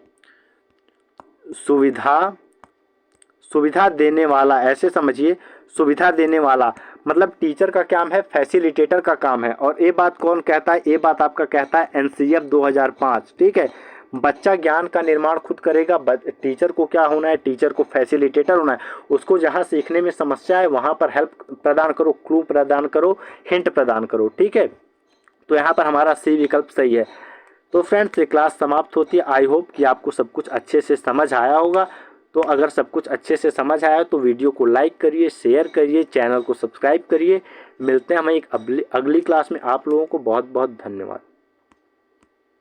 सुविधा देने वाला, ऐसे समझिए, सुविधा देने वाला। मतलब टीचर का काम है, फैसिलिटेटर का काम है। और ये बात कौन कहता है? ये बात आपका कहता है एनसीएफ 2005। ठीक है, बच्चा ज्ञान का निर्माण खुद करेगा। टीचर को क्या होना है, टीचर को फैसिलिटेटर होना है। उसको जहाँ सीखने में समस्या है वहाँ पर हेल्प प्रदान करो, क्लू प्रदान करो, हिंट प्रदान करो। ठीक है, तो यहाँ पर हमारा सी विकल्प सही है। तो फ्रेंड्स ये क्लास समाप्त होती है। आई होप कि आपको सब कुछ अच्छे से समझ आया होगा। तो अगर सब कुछ अच्छे से समझ आया तो वीडियो को लाइक करिए, शेयर करिए, चैनल को सब्सक्राइब करिए। मिलते हैं हमें एक अगली क्लास में। आप लोगों को बहुत बहुत धन्यवाद।